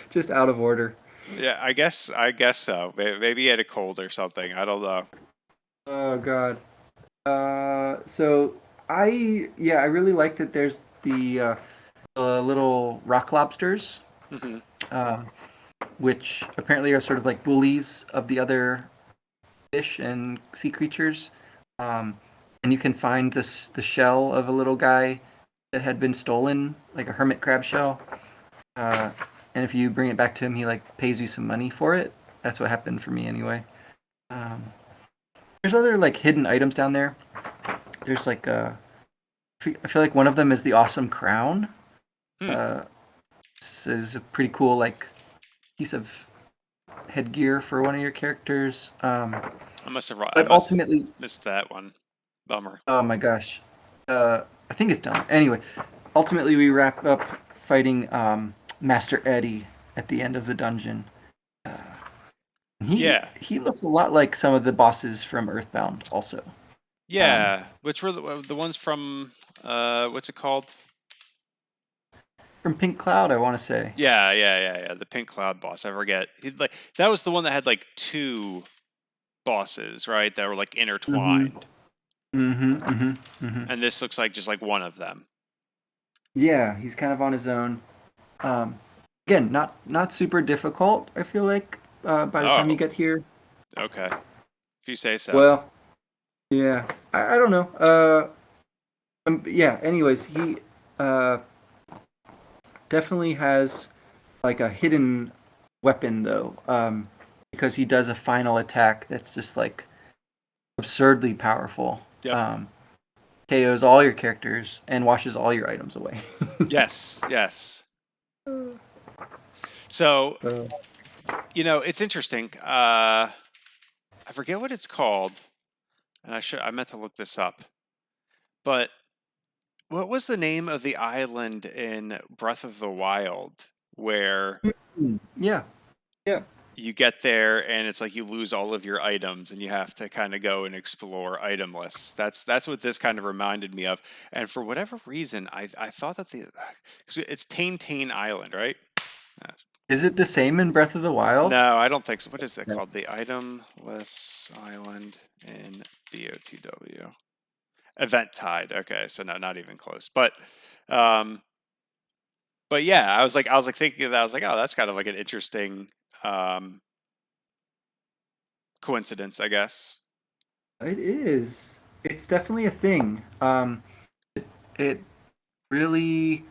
Just out of order.
Yeah, I guess so. Maybe he had a cold or something. I don't know.
Oh God. So I really like that there's the little rock lobsters,
Hmm.
um, which apparently are sort of like bullies of the other fish and sea creatures. Um, and you can find the shell of a little guy that had been stolen, like a hermit crab shell. Uh, and if you bring it back to him, he like pays you some money for it. That's what happened for me anyway. Um, there's other like hidden items down there. There's like I feel like one of them is the awesome crown.
Hmm.
Uh, this is a pretty cool like piece of headgear for one of your characters.
I
But
must
ultimately,
missed that one. Bummer.
oh my gosh, I think it's done. Anyway, ultimately we wrap up fighting Master Eddie at the end of the dungeon. Uh,
Yeah.
he looks a lot like some of the bosses from Earthbound, also. Um,
Yeah. Which were the ones from what's it called?
from Pink Cloud, I want to say.
Yeah. The pink cloud boss. I forget. Like that was the one that had like two bosses, right? That were like
Mm-hmm.
intertwined.
Mm-hmm. Mm-hmm. Mm-hmm.
And this looks like just like one of them.
Yeah, he's kind of on his own. Um, Again, not super difficult. I feel like by the time you
Oh,
get here.
okay. If you say so.
Well, yeah, I don't know. Yeah. Anyways, he uh, definitely has like a hidden weapon though, because he does a final attack that's just like absurdly powerful.
Yep.
Um, KOs all your characters and washes all your items away.
Yes. So,
uh,
it's interesting. I forget what it's called, and I meant to look this up. But what was the name of the island in Breath of the Wild where
yeah, yeah.
you get there and it's like you lose all of your items and you have to kind of go and explore itemless. That's what this kind of reminded me of. And for whatever reason, I thought that it's Tane Island, right? Uh,
Is it the same in Breath of the Wild?
No, I don't think so. What is that
No.
called? The itemless island in BOTW. Event Tide. Okay, so no, not even close. Um, but yeah, I was like thinking of that. I was like, oh, that's kind of like an interesting um, coincidence, I guess.
It is. It's definitely a thing. It really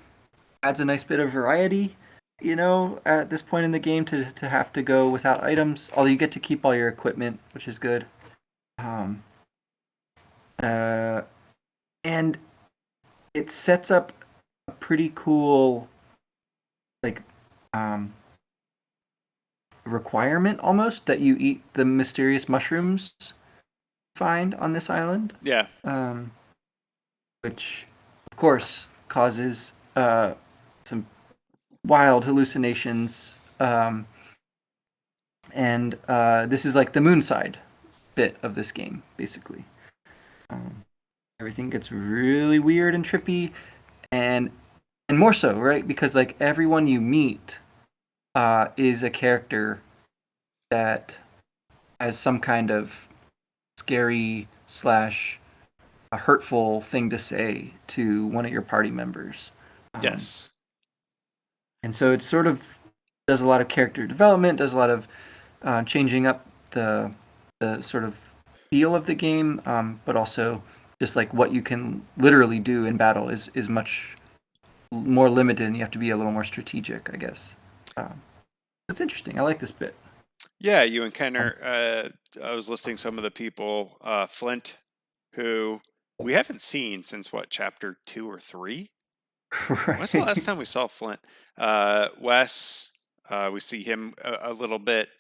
adds a nice bit of variety, at this point in the game to have to go without items. Although you get to keep all your equipment, which is good. Um, uh, and it sets up a pretty cool, like, um, requirement almost that you eat the mysterious mushrooms find on this island,
Yeah.
um, which, of course, causes some wild hallucinations. And this is like the moon side bit of this game, basically. Um, Everything gets really weird and trippy, and and more so, right? Because like everyone you meet is a character that has some kind of scary slash a hurtful thing to say to one of your party members. Um,
Yes.
and so it sort of does a lot of character development, does a lot of changing up the sort of feel of the game, but also just like what you can literally do in battle is much more limited, and you have to be a little more strategic, I guess. Um, it's interesting. I like this bit.
Yeah, you
Um,
encounter. I was listing some of the people. Flint, who we haven't seen since what, chapter 2 or 3? When's the last
right.
time we saw Flint? Wes, we see him a little bit.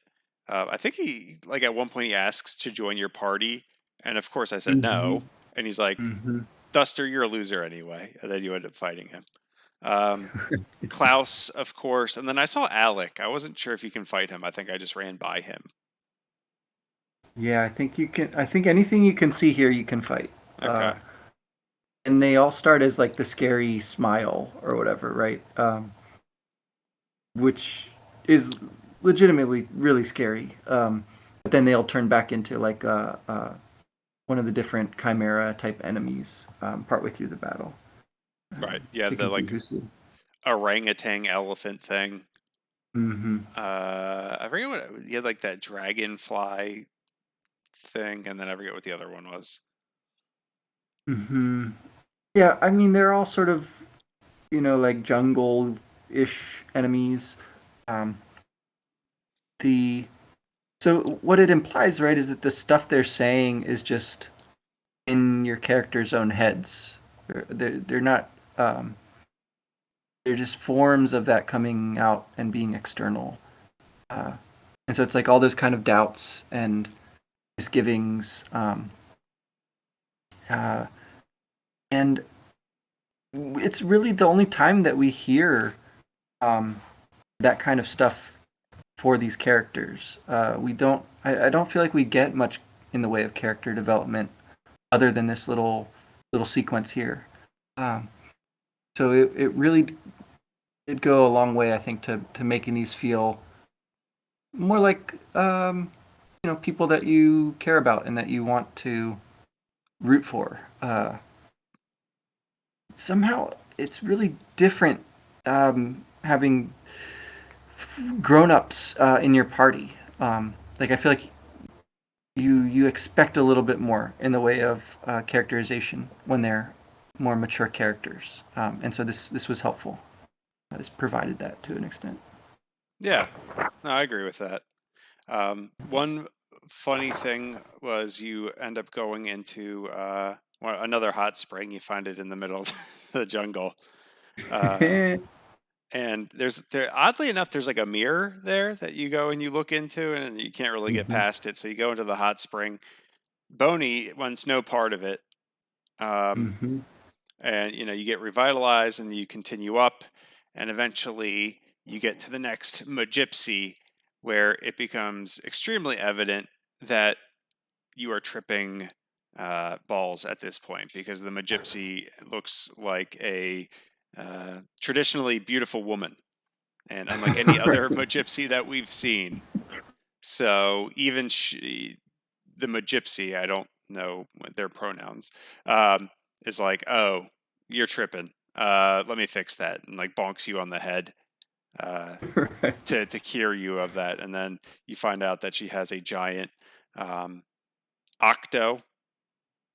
I think he, like, at one point he asks to join your party, and of course I said
hmm
no, and he's like,
hmm
"Duster, you're a loser anyway," and then you end up fighting him. Um, Klaus, of course, and then I saw Alec. I wasn't sure if you can fight him. I think I just ran by him.
Yeah, I think you can. I think anything you can see here, you can fight. Uh,
Okay,
and they all start as like the scary smile or whatever, right? Which is legitimately really scary. But then they'll turn back into like one of the different chimera type enemies partway through the battle.
right. Yeah,
So you
the
can see
like
who's who.
orangutan elephant thing.
Mm-hmm.
I forget what you had, like that dragonfly thing, and then I forget what the other one was.
Mm-hmm. Yeah, I mean they're all sort of like jungle-ish enemies. Um, the So what it implies, right, is that the stuff they're saying is just in your character's own heads. They're not. They're just forms of that coming out and being external. Uh, and so it's like all those kind of doubts and misgivings. Uh, and it's really the only time that we hear um, that kind of stuff for these characters. We don't. I don't feel like we get much in the way of character development other than this little sequence here. Um, so it really did go a long way, I think, to making these feel more like people that you care about and that you want to root for. Somehow, it's really different having grown-ups in your party. Like I feel like you expect a little bit more in the way of characterization when they're more mature characters, and so this was helpful. This provided that to an extent.
Yeah, no, I agree with that. One funny thing was you end up going into another hot spring. You find it in the middle of the jungle. Uh, and there oddly enough, there's like a mirror there that you go and you look into, and you can't really get
Hmm.
past it. So you go into the hot spring. Boney wants no part of it. Um,
Hmm.
and you get revitalized and you continue up, and eventually you get to the next Magypsy, where it becomes extremely evident that you are tripping balls at this point, because the Magypsy looks like a traditionally beautiful woman, and unlike any other
Right.
Magypsy that we've seen. So even the Magypsy, I don't know what their pronouns, is like, oh, you're tripping. Let me fix that, and like bonks you on the head uh,
Right.
to cure you of that. And then you find out that she has a giant um, octo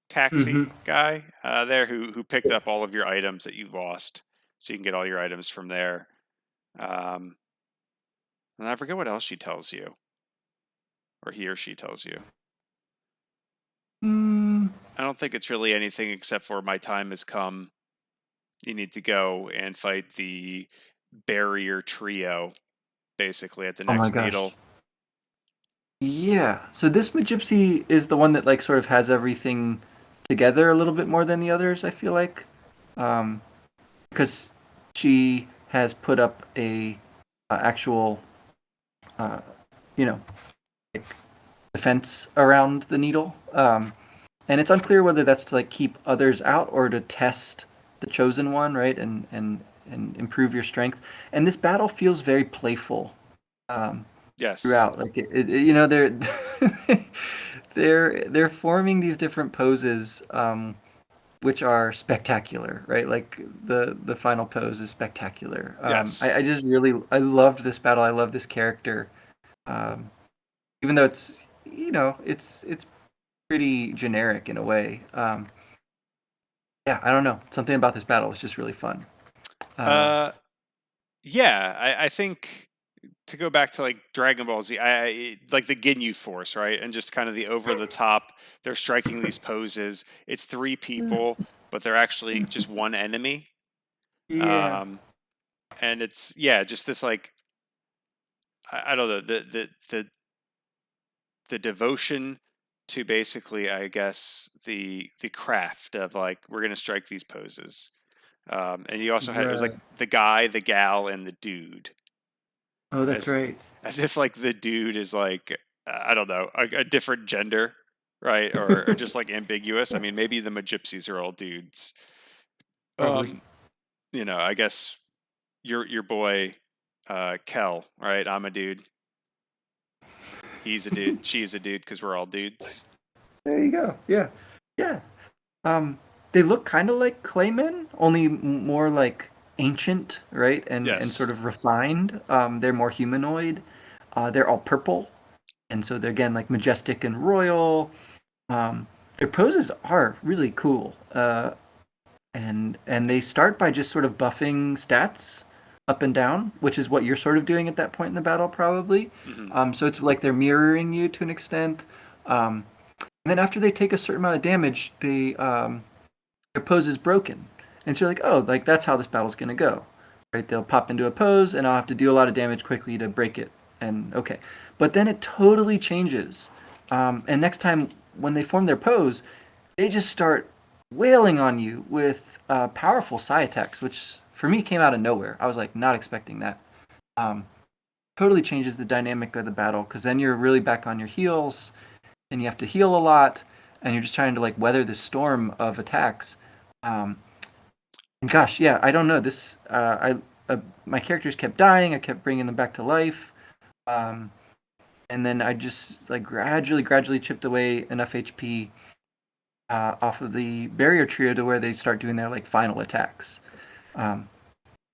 taxi
Hmm.
guy there who picked up all of your items that you lost, so you can get all your items from there. Um, and I forget what else she tells you, or he or she tells you.
Mm.
I don't think it's really anything except for my time has come. You need to go and fight the barrier trio, basically, at the
Oh my
next
gosh.
needle.
Yeah. So this Magypsy is the one that like sort of has everything together a little bit more than the others, I feel like. Um, because she has put up a actual uh, you know, like defense around the needle. And it's unclear whether that's to like keep others out or to test the chosen one, right? And improve your strength. And this battle feels very playful. Um,
Yes.
throughout. Like they're they're forming these different poses, which are spectacular, right? Like the final pose is spectacular.
Yes.
I just really I loved this battle. I love this character, um, even though it's pretty generic in a way. Yeah, I don't know. Something about this battle was just really fun. Uh,
Uh, yeah, I think to go back to like Dragon Ball Z, like the Ginyu Force, right? And just kind of the over the top. They're striking these poses. It's three people, but they're actually just one enemy.
yeah,
Um, and it's yeah, just this like I don't know the devotion to basically, I guess, the craft of like we're gonna strike these poses. And you also had, it was like
right.
the guy, the gal, and the dude,
Oh, that's
as
right.
as if like the dude is like I don't know, a different gender, right? Or just like ambiguous. I mean, maybe the Magypsies are all dudes.
Probably.
Um, I guess your boy Kel, right? I'm a dude. He's a dude. She's a dude because we're all dudes.
There you go. Yeah, yeah. Um, they look kind of like Claymen, only more like ancient, right? And
Yes.
sort of refined. They're more humanoid. They're all purple, and so they're again like majestic and royal. Their poses are really cool, and they start by just sort of buffing stats up and down, which is what you're sort of doing at that point in the battle, probably.
Hmm.
So it's like they're mirroring you to an extent. And then after they take a certain amount of damage, their pose is broken. And so you're like, oh, like that's how this battle's gonna go. Right? They'll pop into a pose and I'll have to do a lot of damage quickly to break it. And okay. But then it totally changes. And next time when they form their pose, they just start wailing on you with powerful psi attacks, which for me came out of nowhere. I was like not expecting that. Um, totally changes the dynamic of the battle because then you're really back on your heels and you have to heal a lot and you're just trying to like weather this storm of attacks. Um, and gosh, yeah, I don't know this. my characters kept dying. I kept bringing them back to life. Um, and then I just like gradually chipped away enough HP off of the barrier trio to where they start doing their like final attacks. Um,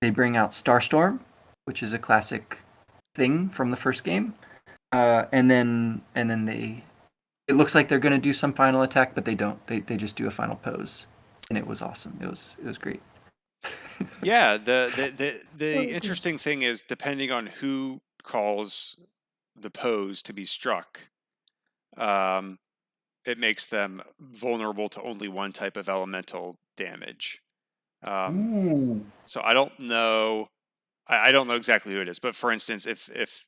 they bring out Starstorm, which is a classic thing from the first game, and then they it looks like they're going to do some final attack, but they don't. They just do a final pose, and it was awesome. It was great.
Yeah, the interesting thing is depending on who calls the pose to be struck, um, it makes them vulnerable to only one type of elemental damage. Um,
Ooh.
so I don't know. I don't know exactly who it is, but for instance, if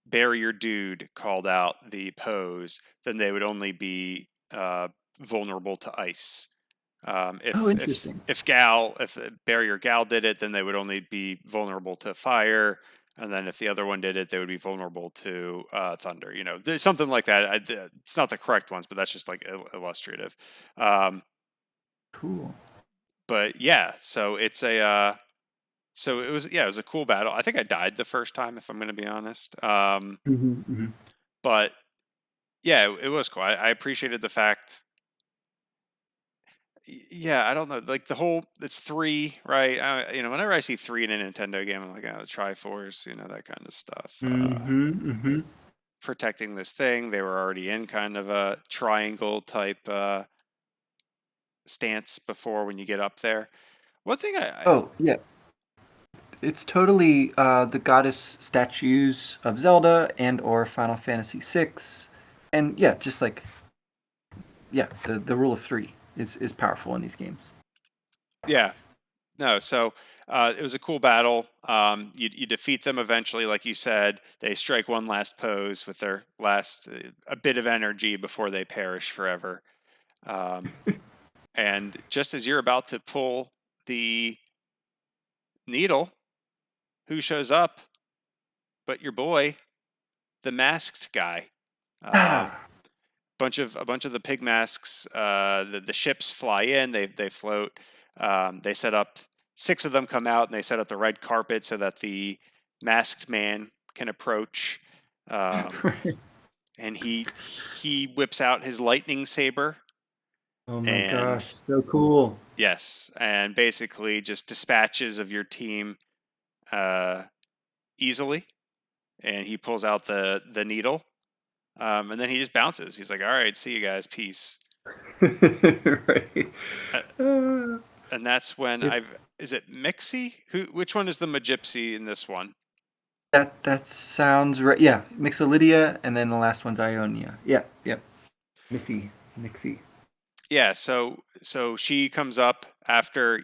Barrier Dude called out the pose, then they would only be vulnerable to ice.
Oh,
If
interesting.
if Barrier Gal did it, then they would only be vulnerable to fire. And then if the other one did it, they would be vulnerable to thunder. You know, there's something like that. It's not the correct ones, but that's just like illustrative. Um,
Cool.
but yeah, so it's a so it was a cool battle. I think I died the first time, if I'm going to be honest.
Hmm.
But yeah, it was cool. I appreciated the fact. Yeah, I don't know, like the whole it's three, right? You know, whenever I see three in a Nintendo game, I'm like, oh, the Triforce, you know, that kind of stuff.
Hmm.
Protecting this thing, they were already in kind of a triangle type stance before when you get up there. One thing
Oh, yeah. It's totally the goddess statues of Zelda and or Final Fantasy VI, and yeah, just like yeah, the rule of three is powerful in these games.
yeah, no, so it was a cool battle. You defeat them eventually, like you said. They strike one last pose with their last a bit of energy before they perish forever. Um, and just as you're about to pull the needle, who shows up but your boy, the masked guy? Um,
Ah,
a bunch of the pig masks. The ships fly in. They float. They set up six of them come out and they set up the red carpet so that the masked man can approach. Um,
right.
and he whips out his lightning saber
Oh my
and
gosh, so cool.
yes, and basically just dispatches of your team uh, easily. And he pulls out the needle, and then he just bounces. He's like, "All right, see you guys, peace."
Right.
Uh,
Uh,
and that's when
it's
I've is it Mixie? Which one is the Magypsy in this one?
that sounds right. Yeah, Mixolydia, and then the last one's Ionia. Yeah, yep. Mixie.
Yeah, so she comes up after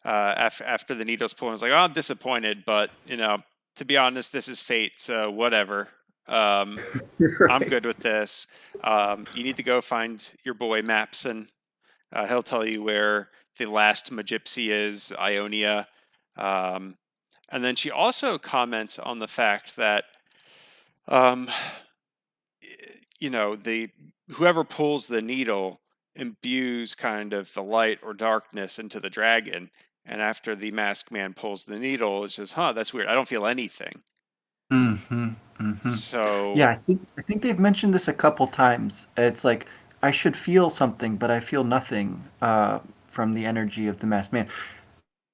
after the needle's pulled and is like, "Oh, I'm disappointed, but to be honest, this is fate, so whatever. Um, I'm
Right.
good with this. You need to go find your boy Maps, and he'll tell you where the last Magypsy is, Ionia." Um, and then she also comments on the fact that um, the whoever pulls the needle imbues kind of the light or darkness into the dragon. And after the masked man pulls the needle, it's just, huh, that's weird. I don't feel anything.
Mm-hmm. Mm-hmm.
So,
Yeah, I think they've mentioned this a couple times. It's like I should feel something, but I feel nothing from the energy of the masked man.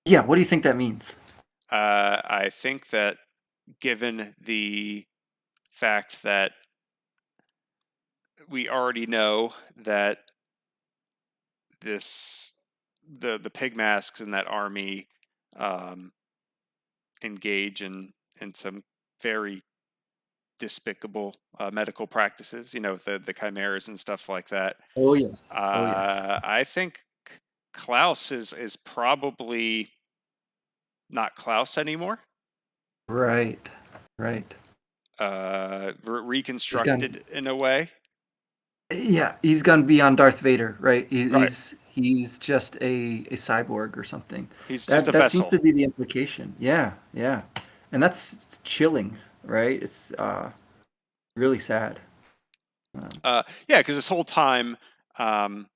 Yeah, what do you think that means?
I think that given the fact that we already know that this the pig masks in that army um, engage in some very despicable medical practices, the chimeras and stuff like that.
Oh yes. Oh yes.
I think Klaus is probably not Klaus anymore.
Right. Right. He's gone.
Reconstructed in a way.
Yeah, he's gonna be on Darth Vader, right?
Right.
He's just a cyborg or something.
He's just
That
a
that seems
vessel.
to be the implication. Yeah, yeah, and that's chilling, right? It's really sad.
Yeah, because this whole time, um,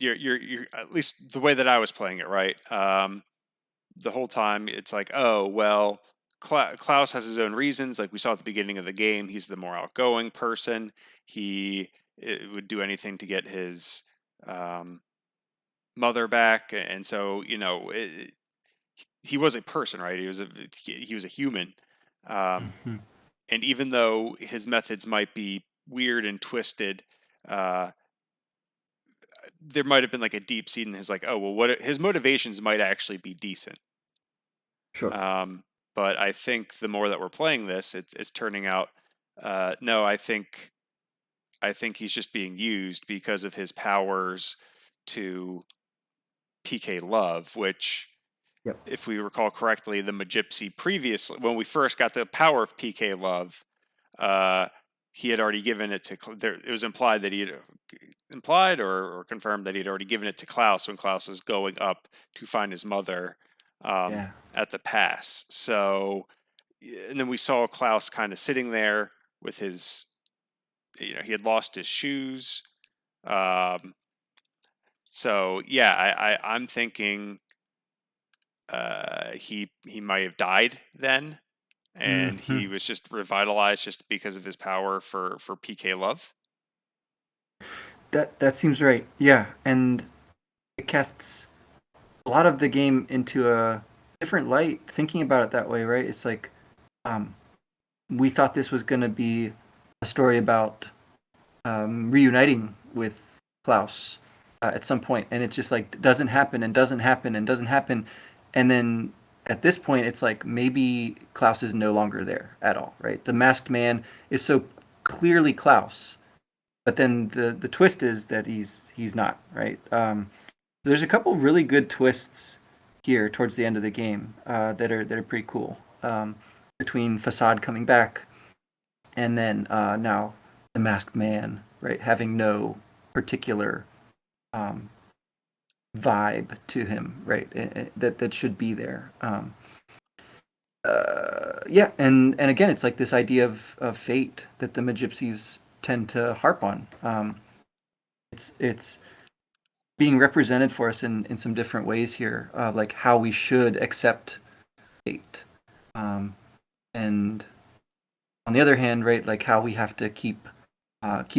you're at least the way that I was playing it, right? The whole time it's like, oh well, Klaus has his own reasons. Like we saw at the beginning of the game, he's the more outgoing person. He would do anything to get his um, mother back, and so he was a person, right? He was a human, um,
Hmm.
and even though his methods might be weird and twisted, uh, there might have been like a deep seed in his like, oh well, what his motivations might actually be decent.
Sure.
Um, but I think the more that we're playing this, it's turning out. No, I think he's just being used because of his powers to PK love, which,
Yep.
if we recall correctly, the Magypsy previously, when we first got the power of PK love, uh, he had already given it to. It was implied that he had implied or confirmed that he had already given it to Klaus when Klaus was going up to find his mother
Yeah.
at the pass. So, and then we saw Klaus kind of sitting there with his, he had lost his shoes. Um, so yeah, I'm thinking he might have died then, and
Hmm.
he was just revitalized just because of his power for PK love.
That seems right. Yeah, and it casts a lot of the game into a different light. Thinking about it that way, right? It's like um, we thought this was going to be a story about reuniting with Klaus at some point, and it just like doesn't happen and doesn't happen and doesn't happen, and then at this point, it's like maybe Klaus is no longer there at all, right? The masked man is so clearly Klaus, but then the twist is that he's not, right? There's a couple really good twists here towards the end of the game that are pretty cool. Between Facade coming back and then now the masked man, right, having no particular um, vibe to him, right, that should be there. Yeah, and again, it's like this idea of fate that the Magypsies tend to harp on. It's being represented for us in some different ways here, like how we should accept fate, um, and on the other hand, right, like how we have to keep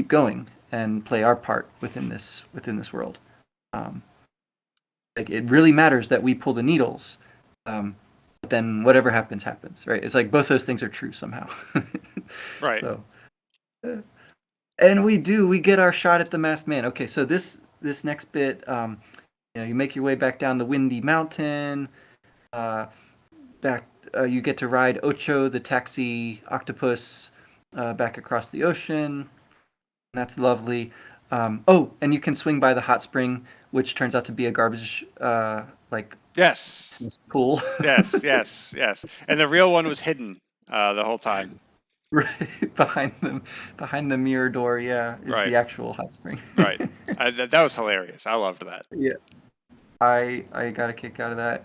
going and play our part within this world. Um, like it really matters that we pull the needles, but then whatever happens, happens. Right? It's like both those things are true somehow.
Right.
So, and we get our shot at the masked man. Okay, so this next bit, you make your way back down the windy mountain. Uh, back, you get to ride Ocho, the taxi octopus, back across the ocean. That's lovely. Oh, and you can swing by the hot spring, which turns out to be a garbage like
Yes.
pool.
Yes. Yes. Yes. And the real one was hidden the whole time.
Right behind the mirror door. Yeah, is
Right.
the actual hot spring.
Right. That was hilarious. I loved that.
Yeah, I got a kick out of that.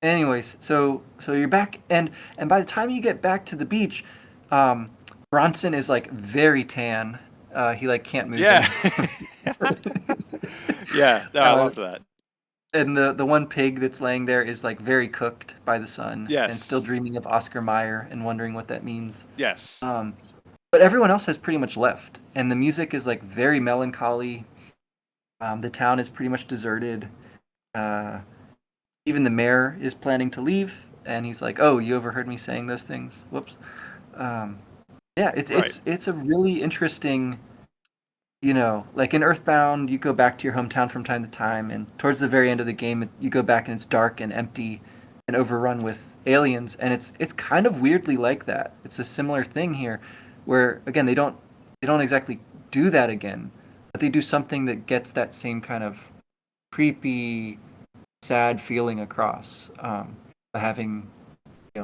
Anyways, so you're back, and by the time you get back to the beach, um, Bronson is like very tan. He like can't move
Yeah.
anymore.
Yeah. No, I
uh,
loved that.
and the one pig that's laying there is like very cooked by the sun and still
Yes.
dreaming of Oscar Mayer and wondering what that means.
Yes.
Um, but everyone else has pretty much left, and the music is like very melancholy. The town is pretty much deserted. Uh, Even the mayor is planning to leave, and he's like, "Oh, you overheard me saying those things. Whoops." Um, yeah, it's
Right.
it's it's a really interesting. Like in Earthbound, you go back to your hometown from time to time, and towards the very end of the game, you go back and it's dark and empty and overrun with aliens, and it's kind of weirdly like that. It's a similar thing here, where again they don't exactly do that again, but they do something that gets that same kind of creepy, sad feeling across by having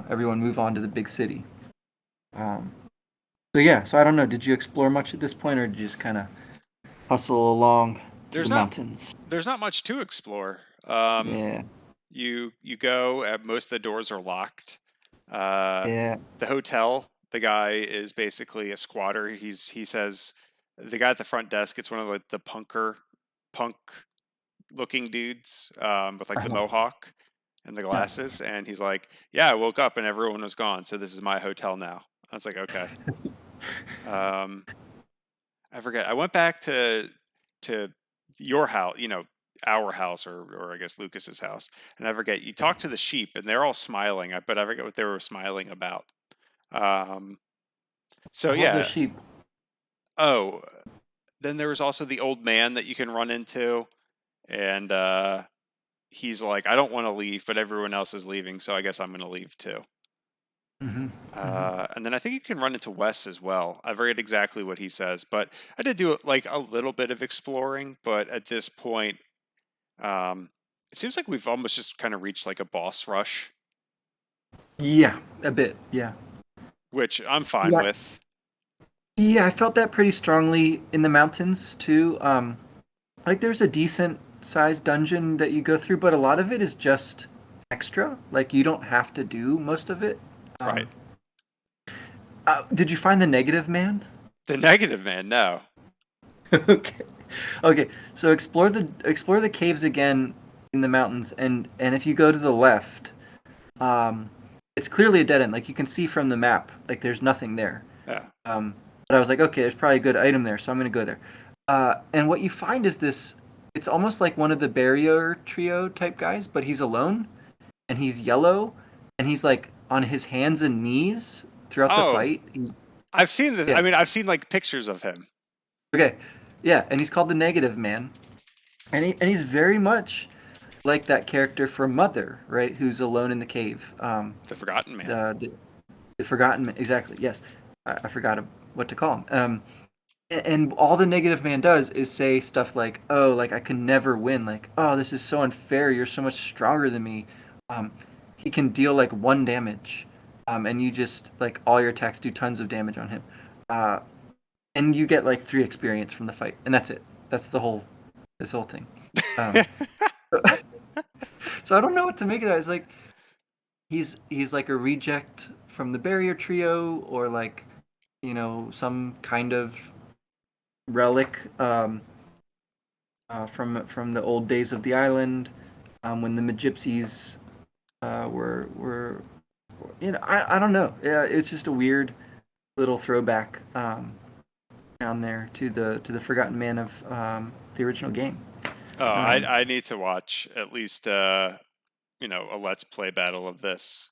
everyone move on to the big city. Um, so yeah, so I don't know. Did you explore much at this point, or did you just kind of hustle along to
There's
the
not
mountains?
there's not much to explore.
Yeah,
You go. Most of the doors are locked. Uh,
yeah,
the hotel. The guy is basically a squatter. He says the guy at the front desk. It's one of the punker punk looking dudes with like the
Uh-huh.
mohawk and the
Yeah.
glasses, and he's like, "Yeah, I woke up and everyone was gone, so this is my hotel now." I was like, "Okay." Um, I forget. I went back to your house, our house, or I guess Lucas's house, and I forget. You talked to the sheep, and they're all smiling, but I forget what they were smiling about. Um, so
All the
yeah.
sheep.
Oh, then there was also the old man that you can run into, and he's like, "I don't want to leave, but everyone else is leaving, so I guess I'm going to leave too."
Hmm. Hmm.
And then I think you can run into Wes as well. I forget exactly what he says, but I did do like a little bit of exploring. But at this point, um, it seems like we've almost just kind of reached like a boss rush,
Yeah, a bit. Yeah.
which I'm fine
Yeah.
with.
Yeah, I felt that pretty strongly in the mountains too. Like there's a decent sized dungeon that you go through, but a lot of it is just extra. Like you don't have to do most of it.
Right.
Um, did you find the negative man?
The negative man, no.
Okay. Okay. So explore the caves again in the mountains, and if you go to the left, um, it's clearly a dead end. Like you can see from the map, like there's nothing there.
Yeah.
Um, but I was like, okay, there's probably a good item there, so I'm gonna go there. And what you find is this. It's almost like one of the barrier trio type guys, but he's alone and he's yellow and he's like on his hands and knees throughout the
Oh,
fight.
I've seen this. I
Yeah.
mean, I've seen like pictures of him.
Okay. Yeah, and he's called the Negative Man, and he's very much like that character from Mother, right? Who's alone in the cave.
The Forgotten Man.
The Forgotten Man. Exactly. Yes, I forgot what to call him. And all the Negative Man does is say stuff like, "Oh, like I can never win. Like, oh, this is so unfair. You're so much stronger than me." Um, he can deal like one damage, and you just like all your attacks do tons of damage on him, uh, and you get like 3 experience from the fight, and that's it. That's this whole thing. Um, so I don't know what to make of that. It's like he's like a reject from the Barrier Trio, or like some kind of relic. From the old days of the island, when the Magypsies were I don't know. Yeah, it's just a weird little throwback down there to the Forgotten Man of the original game.
Oh,
Um,
I need to watch at least a let's play battle of this.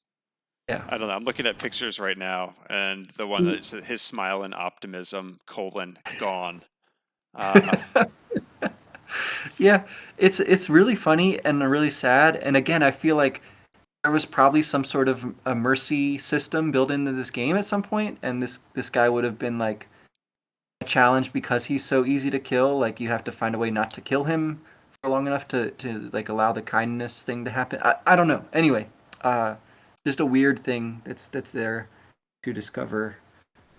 yeah.
I don't know. I'm looking at pictures right now, and the one that's his smile and optimism gone. Uh,
Yeah, it's really funny and really sad. And again, I feel like there was probably some sort of a mercy system built into this game at some point, and this guy would have been like a challenge because he's so easy to kill. Like you have to find a way not to kill him for long enough to like allow the kindness thing to happen. I don't know. Anyway, uh, just a weird thing that's there to discover.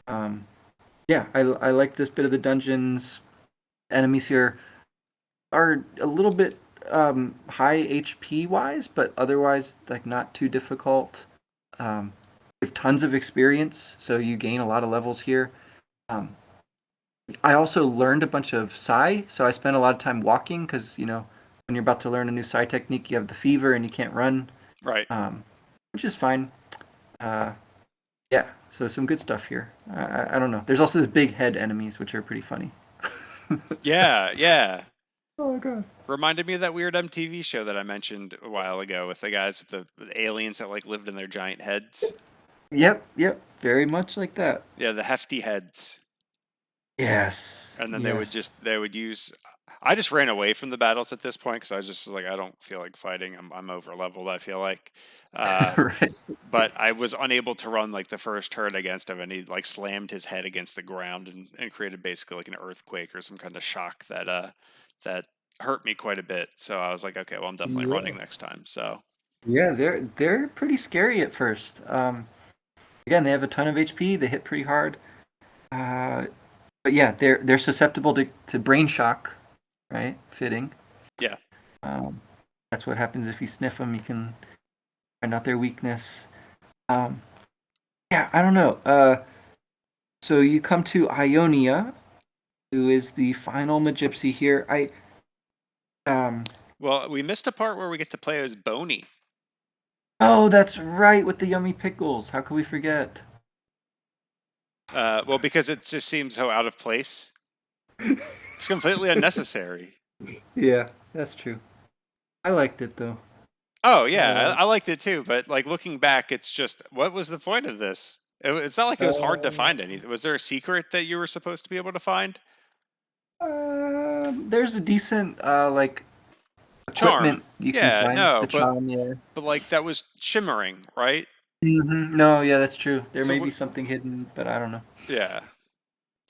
Um, yeah, I like this bit of the dungeons. Enemies here are a little bit high HP wise, but otherwise like not too difficult. You have tons of experience, so you gain a lot of levels here. Um, I also learned a bunch of Psy, so I spent a lot of time walking because when you're about to learn a new Psy technique, you have the fever and you can't run,
right.
which is fine. Uh, yeah, so some good stuff here. I don't know. There's also this big head enemies, which are pretty funny.
Yeah, yeah.
Oh my god.
Reminded me of that weird MTV show that I mentioned a while ago with the guys with the aliens that like lived in their giant heads.
Yep, yep, very much like that.
Yeah, the hefty heads.
Yes,
And then
yes.
they would use. I just ran away from the battles at this point because I was just like, I don't feel like fighting. I'm over leveled. I feel like, uh,
Right.
but I was unable to run like the first turn against him, and he like slammed his head against the ground and created basically like an earthquake or some kind of shock that hurt me quite a bit. So I was like, okay, well, I'm definitely
Yeah.
running next time. So
Yeah, they're pretty scary at first. Again, they have a ton of HP. They hit pretty hard. Uh, but yeah, they're susceptible to brain shock, right? Fitting.
yeah,
Um, that's what happens if you sniff them. You can find out their weakness. Um, yeah, I don't know. So you come to Ionia, who is the final Magypsy here. Um,
Well, we missed a part where we get to play as Boney.
oh, that's right, with the yummy pickles. How could we forget?
Well, because it just seems so out of place. It's completely unnecessary.
Yeah, that's true. I liked it though.
Oh yeah,
Uh,
I liked it too. But like looking back, it's just what was the point of this? It's not like it was hard to
uh,
find anything. Was there a secret that you were supposed to be able to find?
there's a decent like
Charm.
equipment you can
Yeah,
find.
no,
The charm, yeah.
but like that was shimmering, right?
No, yeah, that's true. There
So
may
what?
be something hidden, but I don't know.
Yeah,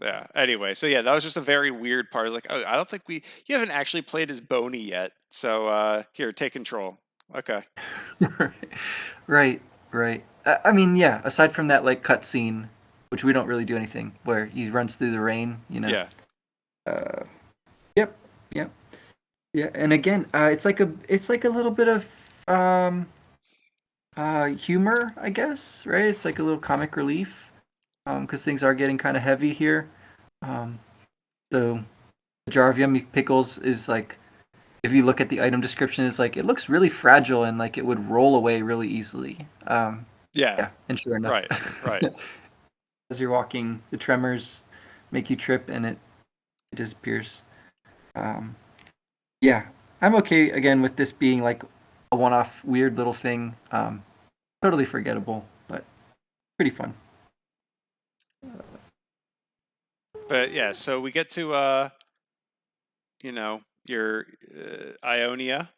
yeah. Anyway, so yeah, that was just a very weird part. I was like, oh, I don't think you haven't actually played as Boney yet. So here, take control. Okay.
Right, right. I mean, yeah. Aside from that, like cutscene, which we don't really do anything, where he runs through the rain, you know.
Yeah.
Uh, yep, yep, yeah. And again, it's like a little bit of um humor, I guess. Right? It's like a little comic relief, because things are getting kind of heavy here. Um, so the jar of yummy pickles is like, if you look at the item description, it's like it looks really fragile and like it would roll away really easily.
Yeah.
Yeah, and sure enough,
Right. Right.
as you're walking, the tremors make you trip and it disappears. Um, yeah, I'm okay again with this being like a one-off weird little thing. Totally forgettable, but pretty fun.
But yeah, so we get to you know, your Ionia,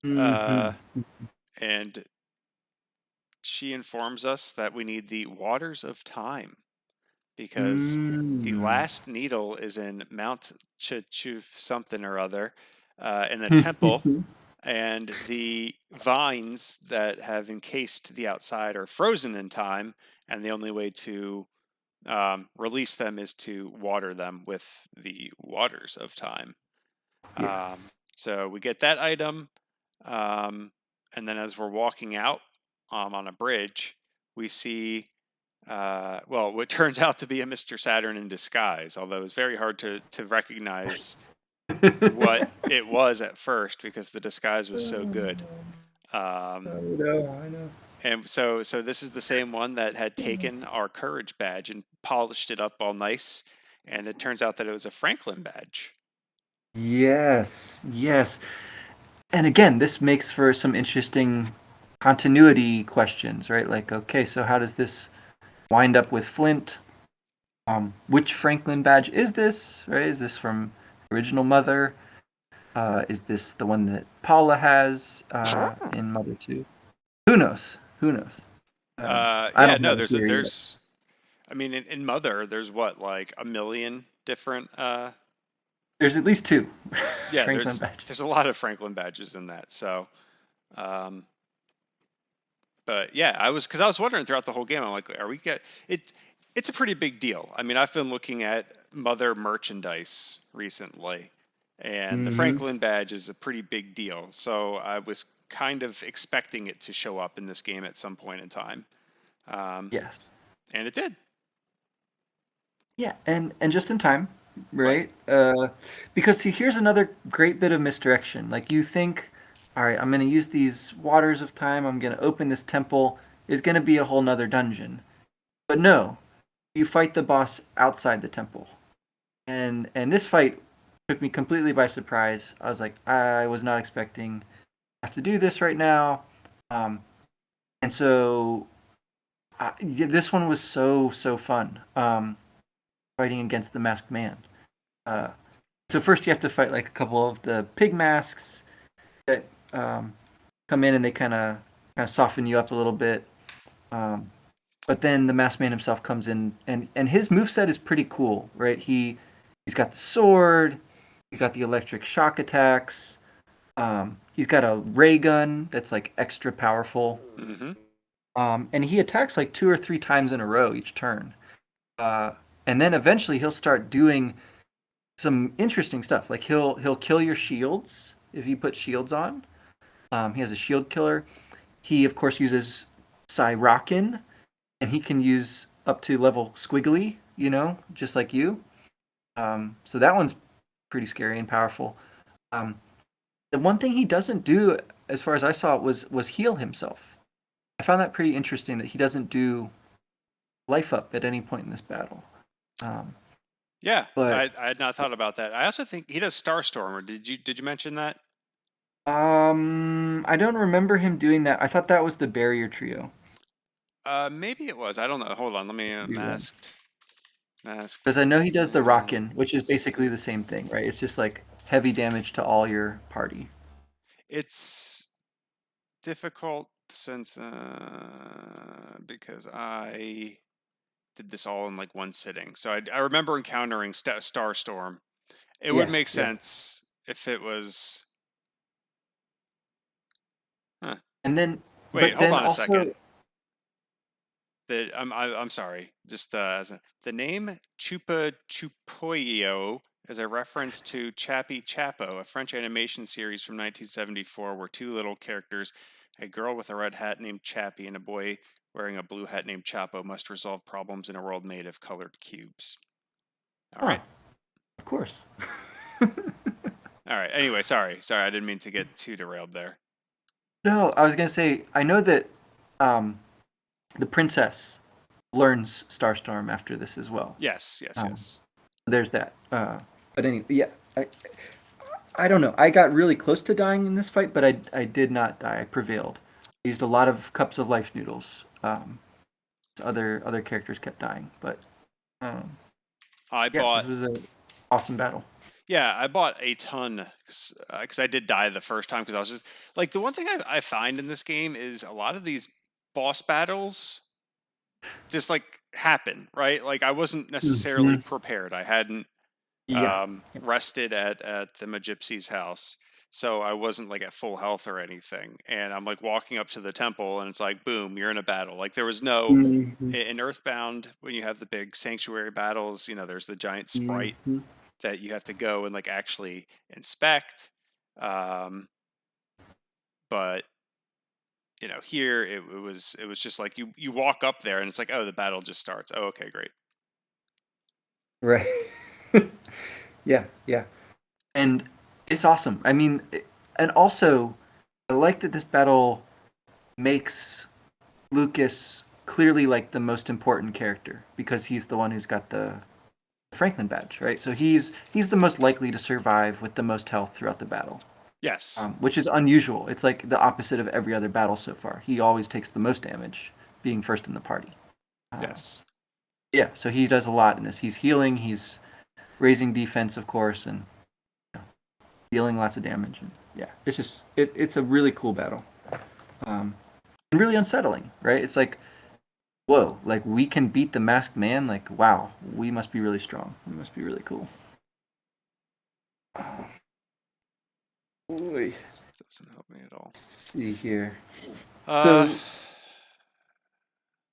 uh,
Hmm.
and she informs us that we need the waters of time because the
Mm.
last needle is in Mount Chichu something or other in the temple, and the vines that have encased the outside are frozen in time, and the only way to release them is to water them with the waters of time.
Yes.
So we get that item, um, and then as we're walking out on a bridge, we see well, what turns out to be a Mr. Saturn in disguise. Although it's very hard to recognize what it was at first because the disguise was so good. Um,
I know, I know.
and so this is the same one that had taken our courage badge and polished it up all nice, and it turns out that it was a Franklin badge.
Yes, yes. And again, this makes for some interesting continuity questions, right? Like, okay, so how does this wind up with Flint? Which Franklin badge is this? Right? Is this from original Mother? Is this the one that Paula has in Mother 2? Who knows? Who knows? I
Yeah,
don't
no,
have a theory yet.
I mean, in Mother, there's what, like a million different,
There's at least two
yeah,
Franklin badges.
there's a lot of Franklin badges in that. So, um, but yeah, because I was wondering throughout the whole game, I'm like, are we get it? It's a pretty big deal. I mean, I've been looking at Mother merchandise recently, and the
Hmm.
Franklin badge is a pretty big deal. So I was kind of expecting it to show up in this game at some point in time, um,
Yes.
and it did.
Yeah, and just in time,
Right.
right? Because see, here's another great bit of misdirection. Like you think, all right, I'm gonna use these waters of time. I'm gonna open this temple. It's gonna be a whole nother dungeon. But no, you fight the boss outside the temple. And this fight took me completely by surprise. I was like, I was not expecting I have to do this right now. Um, and so yeah, this one was so fun. Fighting against the masked man. Uh, so first you have to fight like a couple of the pig masks that come in and they kind of soften you up a little bit. Um, but then the masked man himself comes in and his moveset is pretty cool, right? He's got the sword, he's got the electric shock attacks. He's got a ray gun that's like extra powerful.
Hmm.
And he attacks like two or three times in a row each turn. Uh, and then eventually he'll start doing some interesting stuff. Like he'll kill your shields if you put shields on. He has a shield killer. He of course uses Cyrokin, and he can use up to level Squiggly, just like you. So that one's pretty scary and powerful. Um, The one thing he doesn't do, as far as I saw it, was heal himself. I found that pretty interesting that he doesn't do life up at any point in this battle. Um,
Yeah,
but
I had not thought about that. I also think he does Starstorm. Or did you mention that?
I don't remember him doing that. I thought that was the barrier trio.
Maybe it was. I don't know. Hold on. Let me
Could be wrong.
masked
Because I know he does the rockin', which is basically the same
Lance.
thing, right? It's just like heavy damage to all your party.
It's difficult since because I did this all in like one sitting. So I remember encountering Starstorm. It would
Yeah,
make
yeah.
sense if it was. Huh.
And then,
Wait,
but
hold
then
on a second.
also,
I'm sorry. Just the name Chupa Chupoyo is a reference to Chappie Chapo, a French animation series from 1974, where two little characters, a girl with a red hat named Chappie and a boy wearing a blue hat named Chapo, must resolve problems in a world made of colored cubes. All
huh,
right.
of course.
All right. Anyway, sorry. I didn't mean to get too derailed there.
No, I was gonna say I know that um, the princess learns Starstorm after this as well.
Yes, yes,
Um,
yes.
there's that. But anyway, yeah, I don't know. I got really close to dying in this fight, but I did not die. I prevailed. I used a lot of cups of life noodles. Other characters kept dying, but um,
I
yeah, this
bought
was an awesome battle.
Yeah, I bought a ton because I did die the first time because I was just like the one thing I find in this game is a lot of these boss battles just like happen, right? Like I wasn't necessarily
Hmm.
prepared. I hadn't
Yeah.
rested at the Magypsy's house, so I wasn't like at full health or anything. And I'm like walking up to the temple, and it's like boom, you're in a battle. Like there was no
Hmm.
in Earthbound when you have the big sanctuary battles. There's the giant sprite
Hmm.
that you have to go and like actually inspect. Um, but here it was just like you walk up there and it's like, oh, the battle just starts. Oh, okay, great.
Right. Yeah, yeah. And it's awesome. I mean, and also, I like that this battle makes Lucas clearly like the most important character because he's the one who's got the Franklin badge, right? So he's the most likely to survive with the most health throughout the battle,
Yes,
which is unusual. It's like the opposite of every other battle so far. He always takes the most damage, being first in the party. Uh,
yes,
yeah, so he does a lot in this. He's healing, he's raising defense, of course, and dealing lots of damage. And yeah, it's a really cool battle, um, and really unsettling, right? It's like whoa, like we can beat the masked man. Like wow, we must be really strong. We must be really cool. Boy,
this doesn't help me at all.
see here.
Uh,
So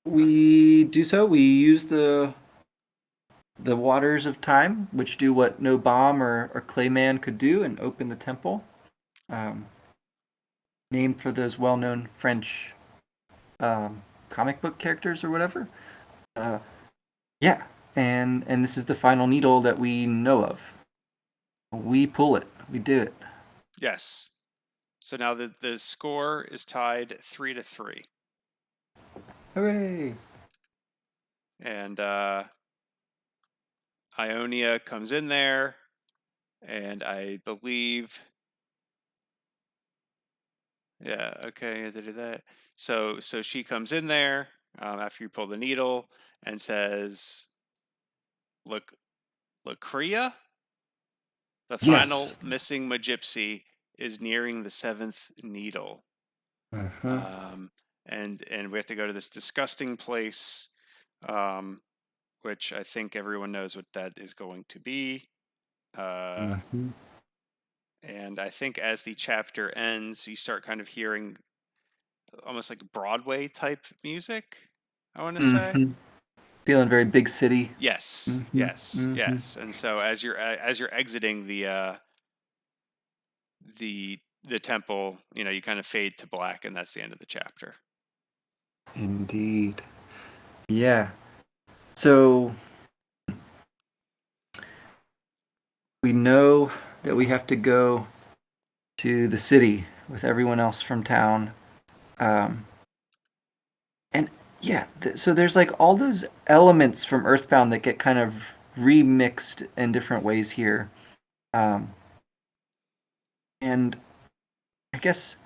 we do so. We use the waters of time, which do what no bomb or Clayman could do, and open the temple. Um, named for those well-known French comic book characters or whatever. Uh, yeah, and this is the final needle that we know of. We pull it. We do it.
yes. So now the score is tied 3-3,
Hooray!
and Ionia comes in there, and I believe, yeah, okay, I had to do that. So she comes in there after you pull the needle and says, "Look, Lakria, the
Yes.
final missing Magypsy, is nearing the seventh needle."
Uh-huh.
Um, and we have to go to this disgusting place, um, which I think everyone knows what that is going to be. Uh,
Mm-hmm.
and I think as the chapter ends, you start kind of hearing almost like Broadway type music, I want to say.
Mm-hmm. Feeling very big city.
Yes,
Mm-hmm.
yes,
Mm-hmm.
yes. And so as you're exiting the temple, you kind of fade to black, and that's the end of the chapter.
Indeed. Yeah. So we know that we have to go to the city with everyone else from town. Um, and yeah, so there's like all those elements from Earthbound that get kind of remixed in different ways here. Um, and I guess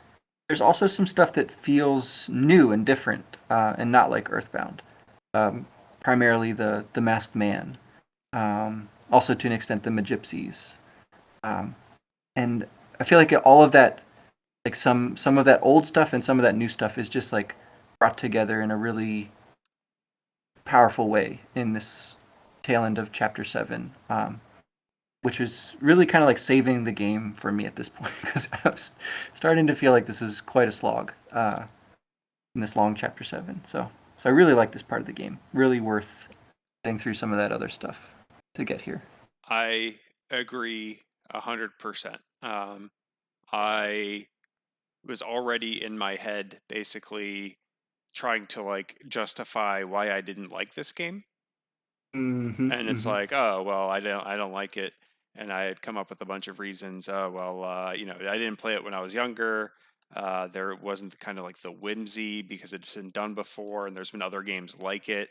there's also some stuff that feels new and different and not like Earthbound. Um, Primarily the Masked Man. Also, to an extent, the Magypsies. Um, and I feel like all of that, like some of that old stuff and some of that new stuff, is just like brought together in a really powerful way in this tail end of chapter 7, which was really kind of like saving the game for me at this point because I was starting to feel like this was quite a slog in this long chapter 7. So I really like this part of the game. Really worth getting through some of that other stuff to get here.
I agree 100%. I was already in my head basically trying to like justify why I didn't like this game.
Mm-hmm,
And it's
mm-hmm.
like, oh well, I don't like it, and I had come up with a bunch of reasons. Oh well, I didn't play it when I was younger. There wasn't kind of like the whimsy because it's been done before, and there's been other games like it.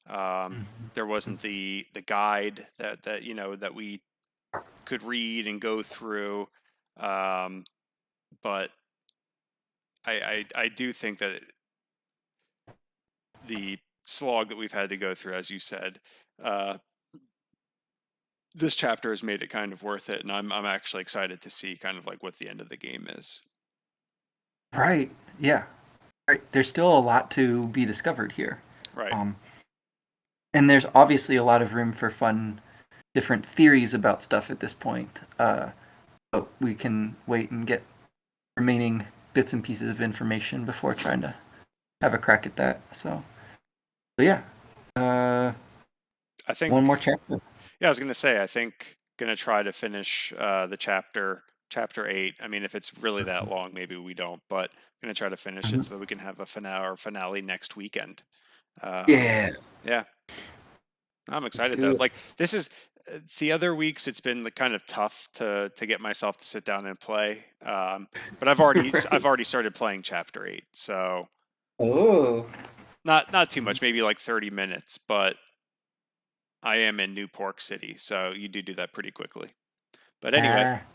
Um, there wasn't the guide that that we could read and go through. Um, but I do think that the slog that we've had to go through, as you said, uh, this chapter has made it kind of worth it, and I'm actually excited to see kind of like what the end of the game is.
Right. Yeah. Right. There's still a lot to be discovered here.
Right.
Um, and there's obviously a lot of room for fun, different theories about stuff at this point. But we can wait and get remaining bits and pieces of information before trying to have a crack at that. So yeah. Uh,
I think,
one more chapter.
yeah, I was gonna say, I think gonna try to finish the chapter 8. I mean, if it's really that long, maybe we don't, but I'm gonna try to finish it
Mhm.
so that we can have a finale next weekend. Um,
Yeah.
yeah, I'm
Let's
excited though.
do it.
Like this is the other weeks, it's been like, kind of tough to get myself to sit down and play. But I've
Right.
already started playing chapter 8, so
Oh.
not too much, maybe like 30 minutes, but I am in New Pork City, so you do that pretty quickly. But anyway,
Ah.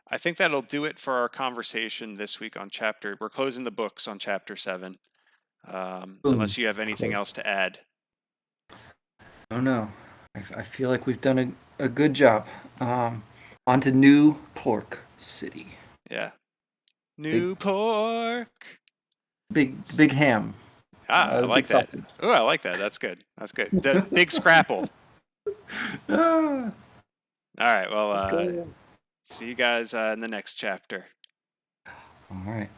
I think that'll do it for our conversation this week on chapter. We're closing the books on chapter 7.
Boom.
Unless you have anything
Close.
else to add.
Oh no. I feel like we've done a good job. On to New Pork City.
Yeah.
Big
New pork.
big ham.
Ah, I
The big
like that.
sausage.
Oh, I like that. That's good. That's good. The big scrapple.
Ah,
All right. Well,
let's go.
see you guys in the next chapter.
All right.